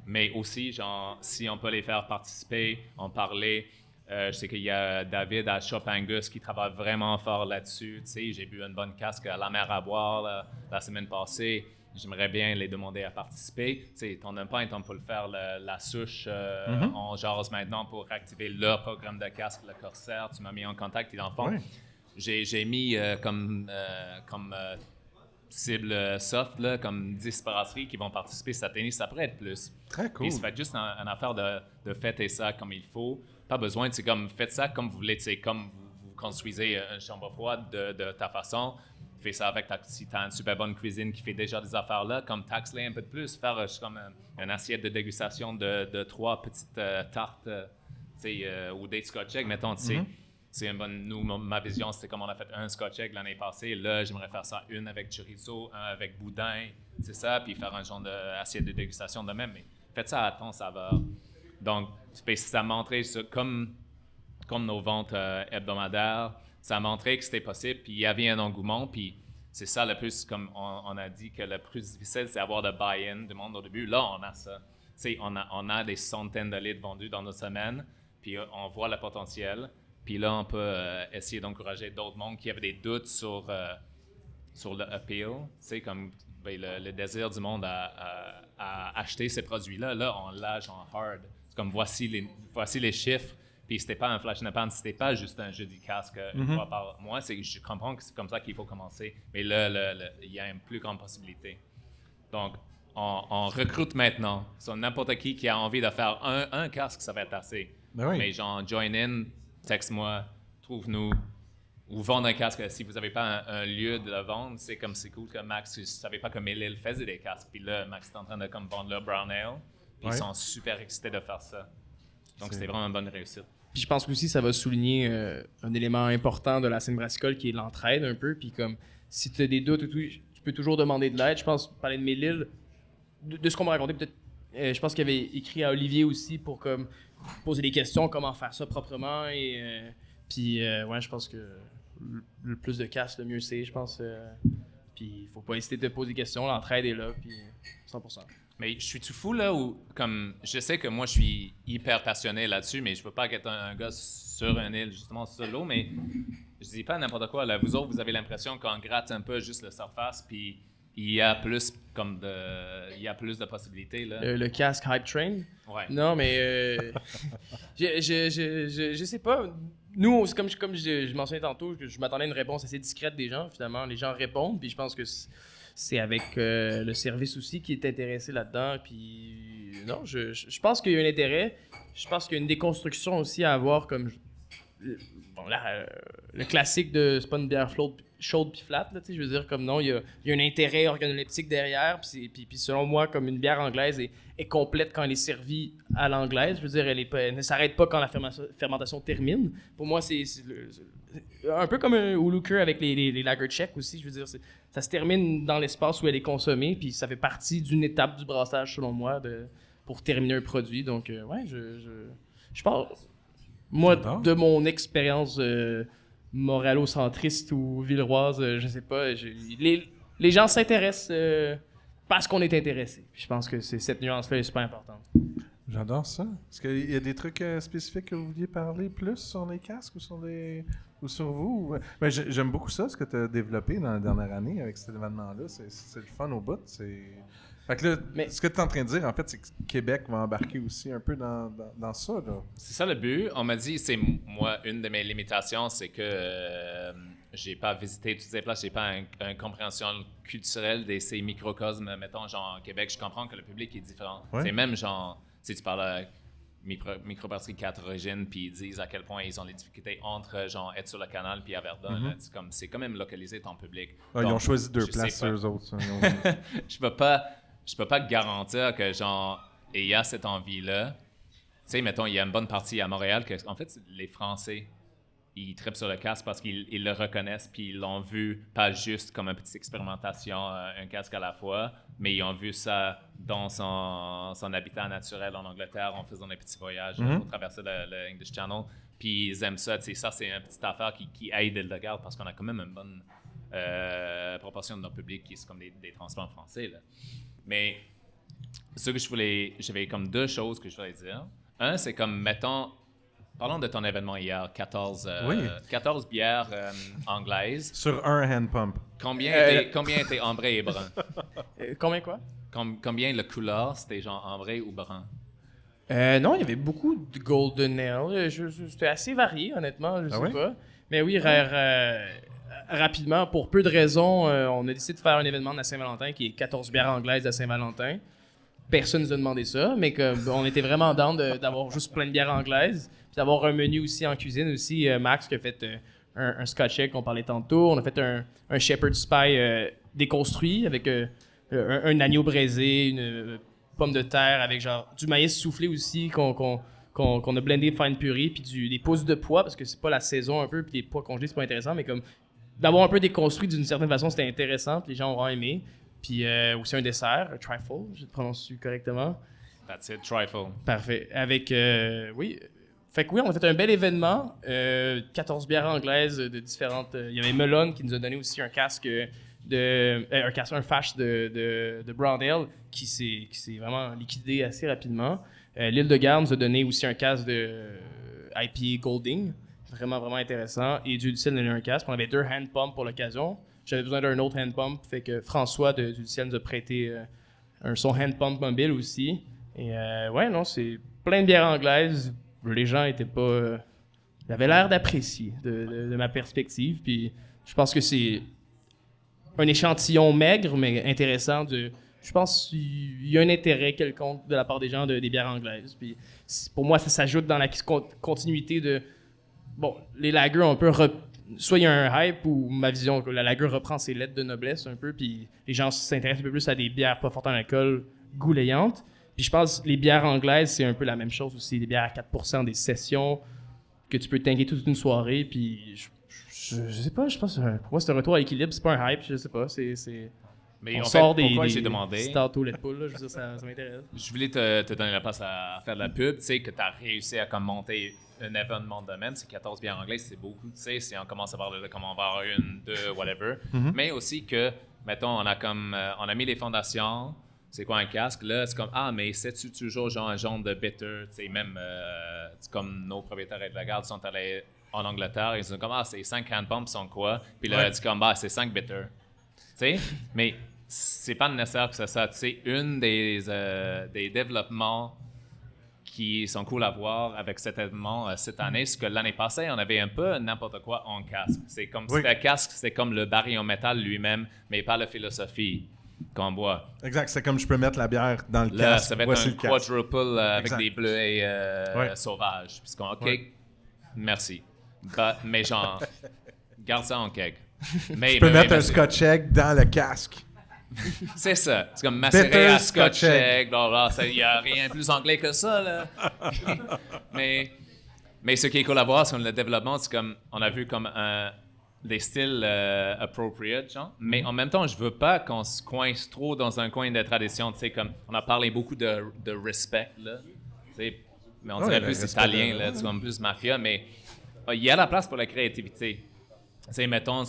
Mais aussi, genre, si on peut les faire participer, en parler. Je sais qu'il y a David à Shop Angus qui travaille vraiment fort là-dessus. Tu sais, j'ai bu une bonne casque à la mer à boire là, la semaine passée. J'aimerais bien les demander à participer. Tu sais, ton pint, on peut le faire la souche en jase maintenant pour activer leur programme de casque, le Corsair. Tu m'as mis en contact, et dans le fond, j'ai mis comme cible soft, là, comme 10 brasseries qui vont participer cette année. Ça pourrait être plus. Très cool. Puis ça fait juste une affaire de fêter ça comme il faut. Pas besoin, c'est comme, faites ça comme vous voulez, c'est comme vous construisez une chambre froide de ta façon. Fais ça avec si tu as une super bonne cuisine qui fait déjà des affaires là, comme taxe-les un peu de plus, faire comme une assiette de dégustation de 3 petites tartes, ou des scotch eggs, mettons, tu sais. C'est une bonne. Nous, ma vision, c'était comme on a fait un scotch egg l'année passée. Là, j'aimerais faire ça une avec chorizo, un avec boudin, c'est ça, puis faire un genre d'assiette de dégustation de même. Mais faites ça à ton saveur. Donc, ça a montré, comme nos ventes hebdomadaires, ça a montré que c'était possible, puis il y avait un engouement, puis c'est ça le plus, comme on a dit, que le plus difficile, c'est avoir le buy-in du monde au début. Là, on a ça. On a des centaines de litres vendus dans nos semaines, puis on voit le potentiel, puis là, on peut essayer d'encourager d'autres mondes qui avaient des doutes sur le appeal, comme le désir du monde à acheter ces produits-là. Là, on l'a genre hard. Comme voici les chiffres, puis c'était pas un flash in the pan, c'était pas juste un jeu du casque une fois par mois. Je comprends que c'est comme ça qu'il faut commencer, mais là, il y a une plus grande possibilité. Donc, on recrute maintenant. N'importe qui a envie de faire un casque, ça va être assez. Ben oui. Mais genre, join in, texte-moi, trouve-nous, ou vendre un casque. Si vous n'avez pas un lieu de le vendre, c'est cool que Max, je ne savais pas que Mélile faisait des casques, puis là, Max est en train de vendre leur Brown Ale. Puis ils sont super excités de faire ça. Donc, c'était vraiment une bonne réussite. Puis je pense qu'aussi, ça va souligner un élément important de la scène brassicole qui est l'entraide un peu. Puis comme, si tu as des doutes, tu peux toujours demander de l'aide. Je pense, parler de Mélile, de ce qu'on m'a raconté, peut-être, je pense qu'il avait écrit à Olivier aussi pour comme, poser des questions, comment faire ça proprement. Puis, ouais, je pense que le plus de casse, le mieux c'est, je pense. Puis, il faut pas hésiter de poser des questions. L'entraide est là, puis 100%. Mais je suis tout fou là où, comme, je sais que moi je suis hyper passionné là-dessus, mais je veux pas être un gars sur une île justement solo, mais je dis pas n'importe quoi là. Vous autres, vous avez l'impression qu'on gratte un peu juste la surface, puis il y a plus de possibilités là. Le casque Hype Train. Ouais. Non, mais je sais pas. Nous, comme je mentionnais tantôt, je m'attendais à une réponse assez discrète des gens. Finalement, les gens répondent, puis je pense que c'est avec le service aussi qui est intéressé là-dedans. Puis non, je pense qu'il y a un intérêt. Je pense qu'il y a une déconstruction aussi à avoir comme le classique de c'est pas une bière chaude puis flat, là, je veux dire, comme non, il y a un intérêt organoleptique derrière, puis selon moi, comme une bière anglaise est complète quand elle est servie à l'anglaise, je veux dire, elle ne s'arrête pas quand la fermentation termine. Pour moi, c'est un peu comme un Uluker avec les lager tchèques aussi, je veux dire, ça se termine dans l'espace où elle est consommée, puis ça fait partie d'une étape du brassage, selon moi, pour terminer un produit. Donc, ouais, je pense, moi, J'adore. de mon expérience moralo-centriste ou villeroise, je sais pas, les gens s'intéressent parce qu'on est intéressé. Puis je pense que cette nuance-là est super importante. J'adore ça. Est-ce qu'il y a des trucs spécifiques que vous vouliez parler plus sur les casques ou sur vous? Ben, j'aime beaucoup ça, ce que tu as développé dans la dernière année avec cet événement-là. C'est le fun au bout. Fait que là, Mais- ce que tu es en train de dire, en fait, c'est que Québec va embarquer aussi un peu dans ça. Là. C'est ça le but. On m'a dit, c'est moi, une de mes limitations, c'est que j'ai pas visité toutes ces places, j'ai pas une compréhension culturelle de ces microcosmes. Mettons, genre, Québec, je comprends que le public est différent. Ouais. C'est même, genre, si tu parles à microbrasserie 4 origines, puis ils disent à quel point ils ont des difficultés entre, genre, être sur le canal puis à Verdun. Là. C'est quand même localisé ton public. Ah, ils ont Donc, choisi 2 je places, sais pas. eux autres. Ça. Je peux pas garantir que, genre, il y a cette envie-là. Tu sais, mettons, il y a une bonne partie à Montréal que, en fait, les Français, ils trippent sur le casque parce qu'ils le reconnaissent puis ils l'ont vu pas juste comme une petite expérimentation, un casque à la fois, mais ils ont vu ça dans son habitat naturel en Angleterre en faisant des petits voyages pour traverser le English Channel. Puis ils aiment ça. Tu sais, ça, c'est une petite affaire qui aide le garde parce qu'on a quand même une bonne proportion de notre public qui est comme des transports français. Là. Mais ce que j'avais comme 2 choses que je voulais dire. Un, c'est comme, mettons, parlons de ton événement hier, 14 bières anglaises. Sur un hand pump. Combien étaient ambrés et bruns? Combien quoi? Combien le couleur, c'était genre ambré ou brun? Non, il y avait beaucoup de Golden Ale. C'était assez varié, honnêtement, je sais oui? pas. Mais oui, rapidement, pour peu de raisons, on a décidé de faire un événement de la Saint-Valentin qui est 14 bières anglaises de Saint-Valentin. Personne nous a demandé ça, mais on était vraiment down d'avoir juste plein de bières anglaises. Puis d'avoir un menu aussi en cuisine aussi. Max qui a fait un Scotch egg qu'on parlait tantôt. On a fait un Shepherd's Pie déconstruit avec un agneau braisé, une pomme de terre avec genre du maïs soufflé aussi qu'on a blendé fine purée, puis des pousses de pois parce que c'est pas la saison un peu, puis les pois congelés c'est pas intéressant, mais comme d'avoir un peu déconstruit d'une certaine façon c'était intéressant, puis les gens auront aimé. Puis aussi un dessert, un trifle, je le prononce correctement. That's it, trifle. Parfait. Avec, oui. Fait que oui, on a fait un bel événement. 14 bières anglaises de différentes. Il y avait Melon qui nous a donné aussi un casque un fash de Brown Ale qui s'est vraiment liquidé assez rapidement. L'île de Garde nous a donné aussi un casque de IPA Golding. Vraiment, vraiment intéressant. Et Dieu du ciel nous a donné un casque. On avait 2 hand pumps pour l'occasion. J'avais besoin d'un autre hand pump. Fait que François de Dieu du ciel nous a prêté son hand pump mobile aussi. Et ouais, non, c'est plein de bières anglaises. Les gens étaient pas. Ils avaient l'air d'apprécier de ma perspective. Puis je pense que c'est un échantillon maigre, mais intéressant. Je pense qu'il y a un intérêt quelconque de la part des gens des bières anglaises. Puis pour moi, ça s'ajoute dans la continuité de. Bon, les lagers ont un peu. Soit il y a un hype ou ma vision, que la lager reprend ses lettres de noblesse un peu, puis les gens s'intéressent un peu plus à des bières pas fortes en alcool, gouléantes. Puis je pense que les bières anglaises, c'est un peu la même chose aussi. Des bières à 4%, des sessions que tu peux tanguer toute une soirée. Puis je sais pas, je pense que pour moi, c'est un retour à l'équilibre. C'est pas un hype, je sais pas. Mais On en sort fait, pourquoi des j'ai demandé? Start au lait de poule, là, je veux dire, ça m'intéresse. Je voulais te donner la place à faire de la pub. Tu sais, que tu as réussi à comme monter un événement de même. C'est 14 bières anglaises, c'est beaucoup. Tu sais, si on commence à parler de comment on va avoir 1, 2, whatever. Mais aussi que, mettons, on a mis les fondations. C'est quoi un casque? Là, c'est comme, mais c'est-tu toujours genre un genre de bitter? Tu sais, même, c'est comme nos propriétaires de la garde sont allés en Angleterre. Ils sont comme, c'est 5 hand pumps sont quoi? Puis là, c'est comme, c'est 5 bitter. Tu sais, mais c'est pas nécessaire que c'est ça. Tu sais, une des développements qui sont cool à voir avec cet événement cette année, c'est que l'année passée, on avait un peu n'importe quoi en casque. C'est comme si le casque, c'est comme le baril en métal lui-même, mais pas la philosophie qu'on boit. Exact, c'est comme je peux mettre la bière dans le Là, casque. ça va être Voici un le casque. quadruple avec Exact. des bleuets sauvages. Puis c'est comme, OK, merci. Mais genre, garde ça en keg. Je peux mettre un Scotch egg dans le casque. C'est ça. C'est comme macéré Bitter à Scotch Scotch egg. egg, blablabla. Il n'y a rien de plus anglais que ça, là. mais ce qui est cool à voir sur le développement, c'est comme, on a vu comme des styles appropriate, genre. Mais en même temps, je veux pas qu'on se coince trop dans un coin de tradition. Tu sais, comme on a parlé beaucoup de respect, là. Tu sais, mais on dirait plus italien, là, tu vois, plus mafia. Mais il y a la place pour la créativité. Tu sais, mettons,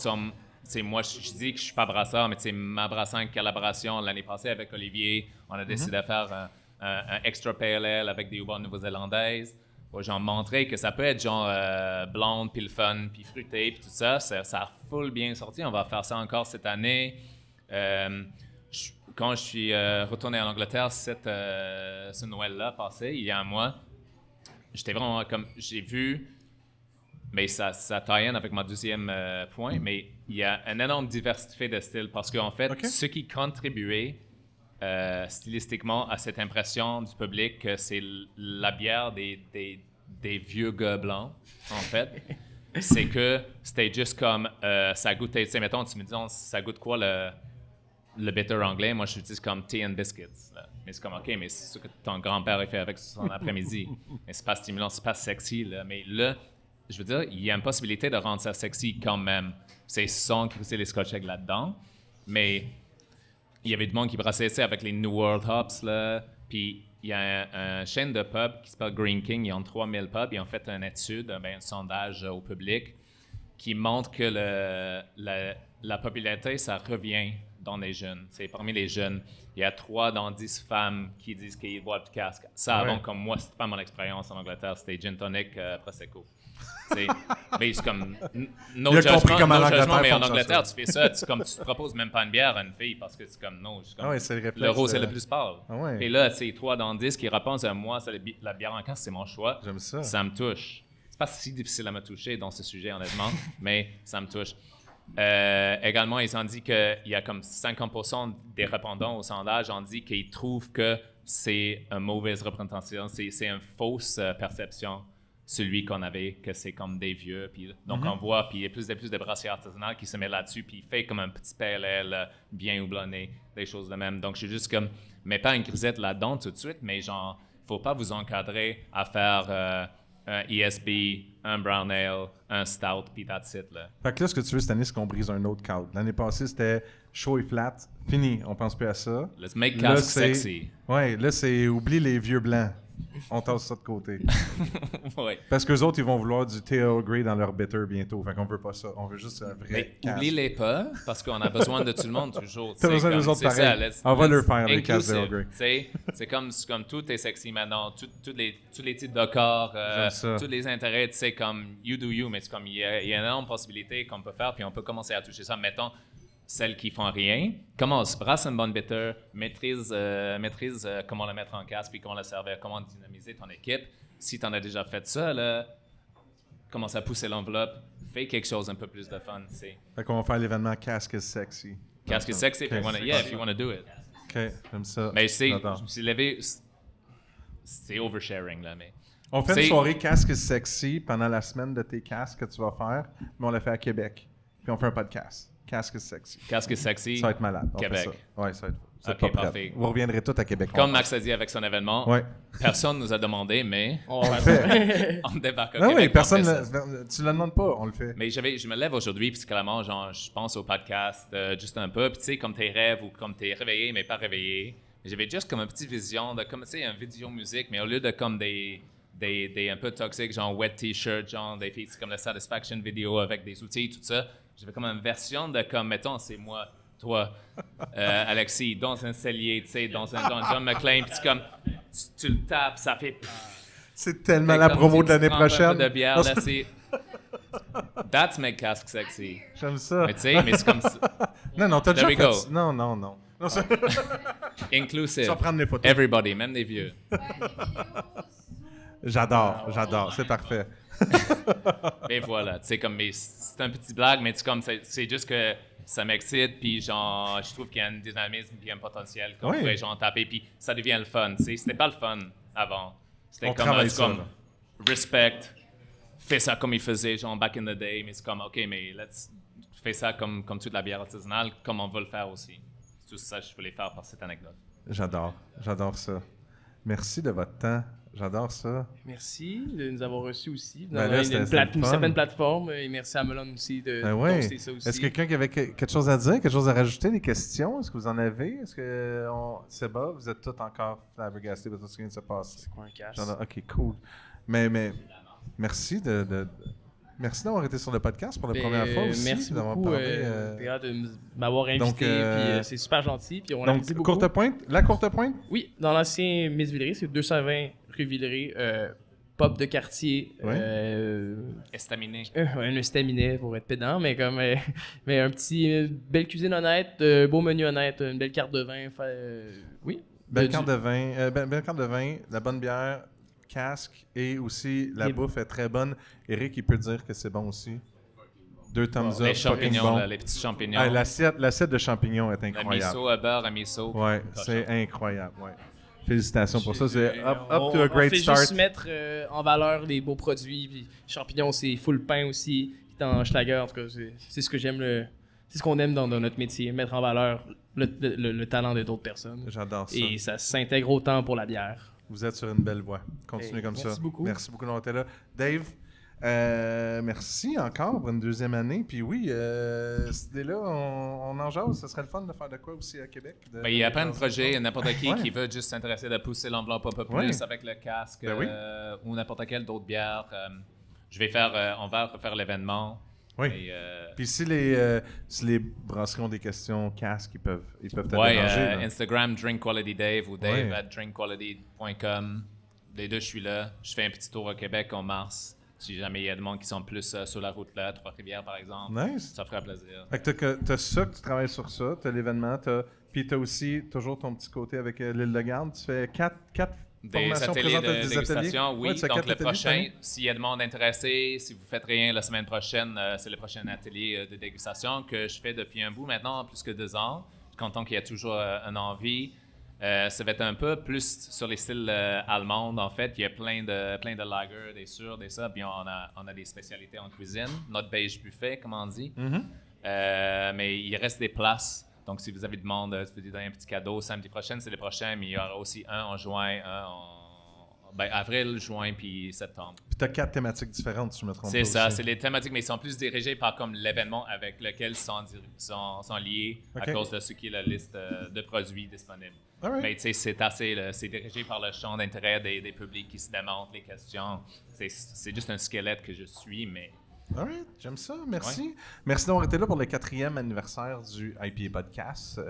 moi, je dis que je suis pas brasseur, mais tu sais, ma brasseur en collaboration l'année passée avec Olivier, on a décidé de faire un extra pale ale avec des houblons néo-zélandaises. J'en montrer que ça peut être genre blonde, puis le fun, puis fruité, puis tout ça. Ça a full bien sorti. On va faire ça encore cette année. Quand je suis retourné en Angleterre ce Noël-là passé, il y a un mois, j'étais vraiment comme... J'ai vu... Mais ça tie-in avec mon deuxième point, mais il y a une énorme diversité de styles parce qu'en fait, ce qui contribuait stylistiquement à cette impression du public que c'est la bière des vieux gars blancs, en fait, c'est que c'était juste comme ça goûtait, tu sais, mettons, tu me dis, ça goûte quoi le bitter anglais? Moi, je dis comme tea and biscuits. Là. Mais c'est comme, OK, mais c'est ce que ton grand-père a fait avec son après-midi. Mais c'est pas stimulant, c'est pas sexy, là. Mais là, je veux dire, il y a une possibilité de rendre ça sexy quand même. C'est sans crisser les scotch eggs là-dedans. Mais il y avait du monde qui brassait ça avec les New World Hops, là. Puis il y a une chaîne de pubs qui s'appelle Green King. Ils ont 3000 pubs. Ils ont fait une étude, un sondage au public qui montre que la popularité, ça revient dans les jeunes. C'est parmi les jeunes, il y a 3 dans 10 femmes qui disent qu'ils boivent du casque. Ça, avant, comme moi, c'était pas mon expérience en Angleterre. C'était gin tonic, Prosecco. Mais c'est comme no judgment, mais en Angleterre, tu fais ça, tu te proposes même pas une bière à une fille parce que c'est comme non, c'est le rose c'est le plus pâle. Et là, c'est 3 dans 10 qui répondent à moi, la bière en casque, c'est mon choix. J'aime ça. Ça me touche. C'est pas si difficile à me toucher dans ce sujet, honnêtement, mais ça me touche. Également, ils ont dit qu'il y a comme 50% des répondants au sondage ont dit qu'ils trouvent que c'est une mauvaise représentation, c'est une fausse perception. Celui qu'on avait, que c'est comme des vieux. Puis, donc, on voit, puis il y a plus de brassiers artisanales qui se mettent là-dessus, puis il fait comme un petit PLL bien houblonné, des choses de même. Donc, je suis juste comme, mets pas une grisette là-dedans tout de suite, mais genre, faut pas vous encadrer à faire un ESB, un Brown Ale, un Stout, puis that's it, là. Fait que là, ce que tu veux cette année, c'est qu'on brise un autre cadre. L'année passée, c'était chaud et flat, fini, on pense plus à ça. Let's make cask sexy. Ouais, là, c'est oublie les vieux blancs. On tasse ça de côté. Ouais. Parce qu'eux autres, ils vont vouloir du T.O. Grey dans leur bitter bientôt. Fait qu'on veut pas ça. On veut juste un vrai casque. Oublie-les pas, parce qu'on a besoin de tout le monde toujours. T'as besoin des autres pareils. On va leur faire les casques T.O. Grey. C'est comme tout est sexy maintenant. Tous les types de corps, tous les intérêts, tu sais, comme you do you, mais c'est comme il y a une énorme possibilité qu'on peut faire, puis on peut commencer à toucher ça. Mettons, celles qui font rien, commence, brasse une bonne bitter, maîtrise comment la mettre en casque, puis comment la servir, comment dynamiser ton équipe. Si tu en as déjà fait ça, là, commence à pousser l'enveloppe, fais quelque chose un peu plus de fun, tu sais. Fait qu'on va faire l'événement Casque is Sexy. Casque is Sexy, if you want to do it. OK, j'aime ça. Mais je me suis levé, c'est oversharing, là, mais... On fait une soirée Casque is Sexy pendant la semaine de tes casques que tu vas faire, mais on l'a fait à Québec. Puis on fait un podcast. Casque is Sexy. Casque is Sexy. Ça va être malade. Québec. Oui, ça va être OK, parfait. Vous reviendrez tous à Québec. Comme Max a dit avec son événement, personne ne nous a demandé, mais on le fait. On débarque au Québec. Oui, personne tu le demandes pas, on le fait. Mais je me lève aujourd'hui, puis clairement, genre, je pense au podcast juste un peu, puis tu sais, comme tes rêves ou comme t'es réveillé, mais pas réveillé. J'avais juste comme une petite vision de comme, tu sais, un vidéo musique, mais au lieu de comme des un peu toxiques, genre wet t-shirt, genre des filles, c'est comme la satisfaction vidéo avec des outils, tout ça. J'avais comme une version de comme, mettons, c'est moi, toi, Alexis, dans un cellier, tu sais, dans un John McClane, puis comme, tu le tapes, ça fait... C'est tellement la promo de l'année prochaine. Un peu de bière, là, c'est... That's make cask sexy. J'aime ça. Mais tu sais, mais c'est comme ça. Non, t'as déjà fait... Non. Inclusive. Tu vas prendre les photos. Everybody, même des vieux. J'adore, c'est parfait. Et voilà, tu sais, comme, c'est un petit blague, mais c'est juste que ça m'excite, puis genre, je trouve qu'il y a un dynamisme, puis un potentiel qu'on pourrait genre taper, puis ça devient le fun, tu sais. C'était pas le fun avant. C'était comme respect, fais ça comme il faisait, genre back in the day, mais c'est comme, OK, mais fais ça comme toute la bière artisanale, comme on veut le faire aussi. C'est tout ça que je voulais faire par cette anecdote. J'adore ça. Merci de votre temps. J'adore ça. Merci de nous avoir reçus aussi. Ben Dans là, une c'était le fun. certaine plateforme. Et merci à Melon aussi de Ouais. poster ça aussi. Est-ce que quelqu'un qui avait quelque chose à dire, quelque chose à rajouter, des questions? Est-ce que vous en avez? Est-ce que Seba, vous êtes tous encore flabbergastés par tout ce qui vient de se passer? C'est quoi un casse? OK, cool. Mais merci merci d'avoir été sur le podcast pour la première fois aussi. Merci d'avoir beaucoup, parlé, PA, de m'avoir invité. donc, Puis c'est super gentil. Puis on donc, l'apprécie beaucoup. la courte pointe? Oui, dans l'ancien Miss Villeray, c'est 220 rue Villeray. Pop de quartier. Estaminet. Un estaminet pour être pédant, mais comme mais un petit belle cuisine honnête, beau menu honnête, une belle carte de vin. Oui. Belle carte de vin, belle carte de vin, la bonne bière, casque et aussi la bouffe est très bonne. Eric, il peut dire que c'est bon aussi. 2 thumbs up. Les fucking champignons, bon. là, les petits champignons. Ah, l'assiette de champignons est Le incroyable. miso à beurre à miso. Ouais, Cochon. c'est incroyable. Ouais. Félicitations pour ça. C'est up On to a great fait start. juste mettre en valeur des beaux produits. Puis champignons, c'est full pain aussi. Dans Schlager, en tout cas, c'est ce que j'aime. C'est ce qu'on aime dans notre métier, mettre en valeur le talent de d'autres personnes. J'adore ça. Et ça s'intègre autant pour la bière. Vous êtes sur une belle voie. Continuez Hey, comme ça. merci beaucoup. Merci beaucoup d'avoir été là. Dave, merci encore pour une 2e année. Puis oui, cette idée-là, on en jase. Ce serait le fun de faire de quoi aussi à Québec? Ben, il y a plein de projets. N'importe qui Ouais. qui veut juste s'intéresser de pousser l'enveloppe un peu plus Ouais. avec le casque Ben oui. ou n'importe quelle d'autre bière. On va refaire l'événement. Oui. Et, Puis si les brasseries ont des questions casques, ils peuvent te ouais, déranger. là. Instagram, Drink Quality Dave ou Dave Ouais. at drinkquality.com. Les deux, je suis là. Je fais un petit tour au Québec en mars. Si jamais il y a des gens qui sont plus sur la route là, Trois-Rivières par exemple, Nice. ça ferait plaisir. Fait que t'as ça, que tu travailles sur ça, t'as l'événement, puis t'as aussi toujours ton petit côté avec l'île de Garde. Tu fais 4 Des formations ateliers présentes, de des ateliers. dégustation, oui. Ouais, tu fais Donc, 4 le ateliers cette prochain, année? s'il y a du monde intéressé, si vous faites rien la semaine prochaine, c'est le prochain atelier de dégustation que je fais depuis un bout maintenant, plus que 2 ans. Je suis content qu'il y ait toujours une envie. Ça va être un peu plus sur les styles allemands, en fait. Il y a plein de lagers, des sûrs, des ça. Puis on a des spécialités en cuisine. Notre beige buffet, comme on dit. Mais il reste des places. Donc, si vous avez demande, je vous donner un petit cadeau. Samedi prochain, c'est le prochain, mais il y aura aussi un en juin, un en avril, juin, puis septembre. Puis t'as 4 thématiques différentes, si je me trompe pas. C'est ça, aussi. c'est les thématiques, mais ils sont plus dirigés par comme l'événement avec lequel ils sont liés Ok. à cause de ce qui est la liste de produits disponibles. All right. Mais tu sais, c'est dirigé par le champ d'intérêt des publics qui se demandent les questions. C'est juste un squelette que je suis, mais All right, j'aime ça. Merci. Merci d'avoir été là pour le 4e anniversaire du IPA Podcast.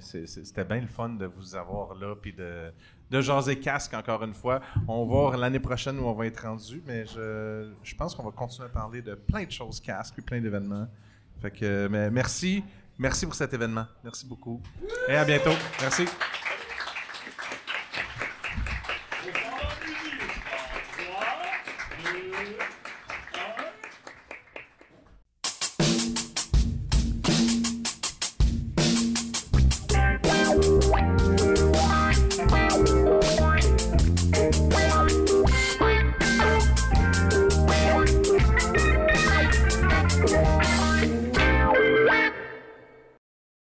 C'était bien le fun de vous avoir là puis de jaser casque encore une fois. On va voir l'année prochaine où on va être rendu, mais je pense qu'on va continuer à parler de plein de choses casque puis plein d'événements. Fait que mais merci pour cet événement. Merci beaucoup. Et à bientôt. Merci.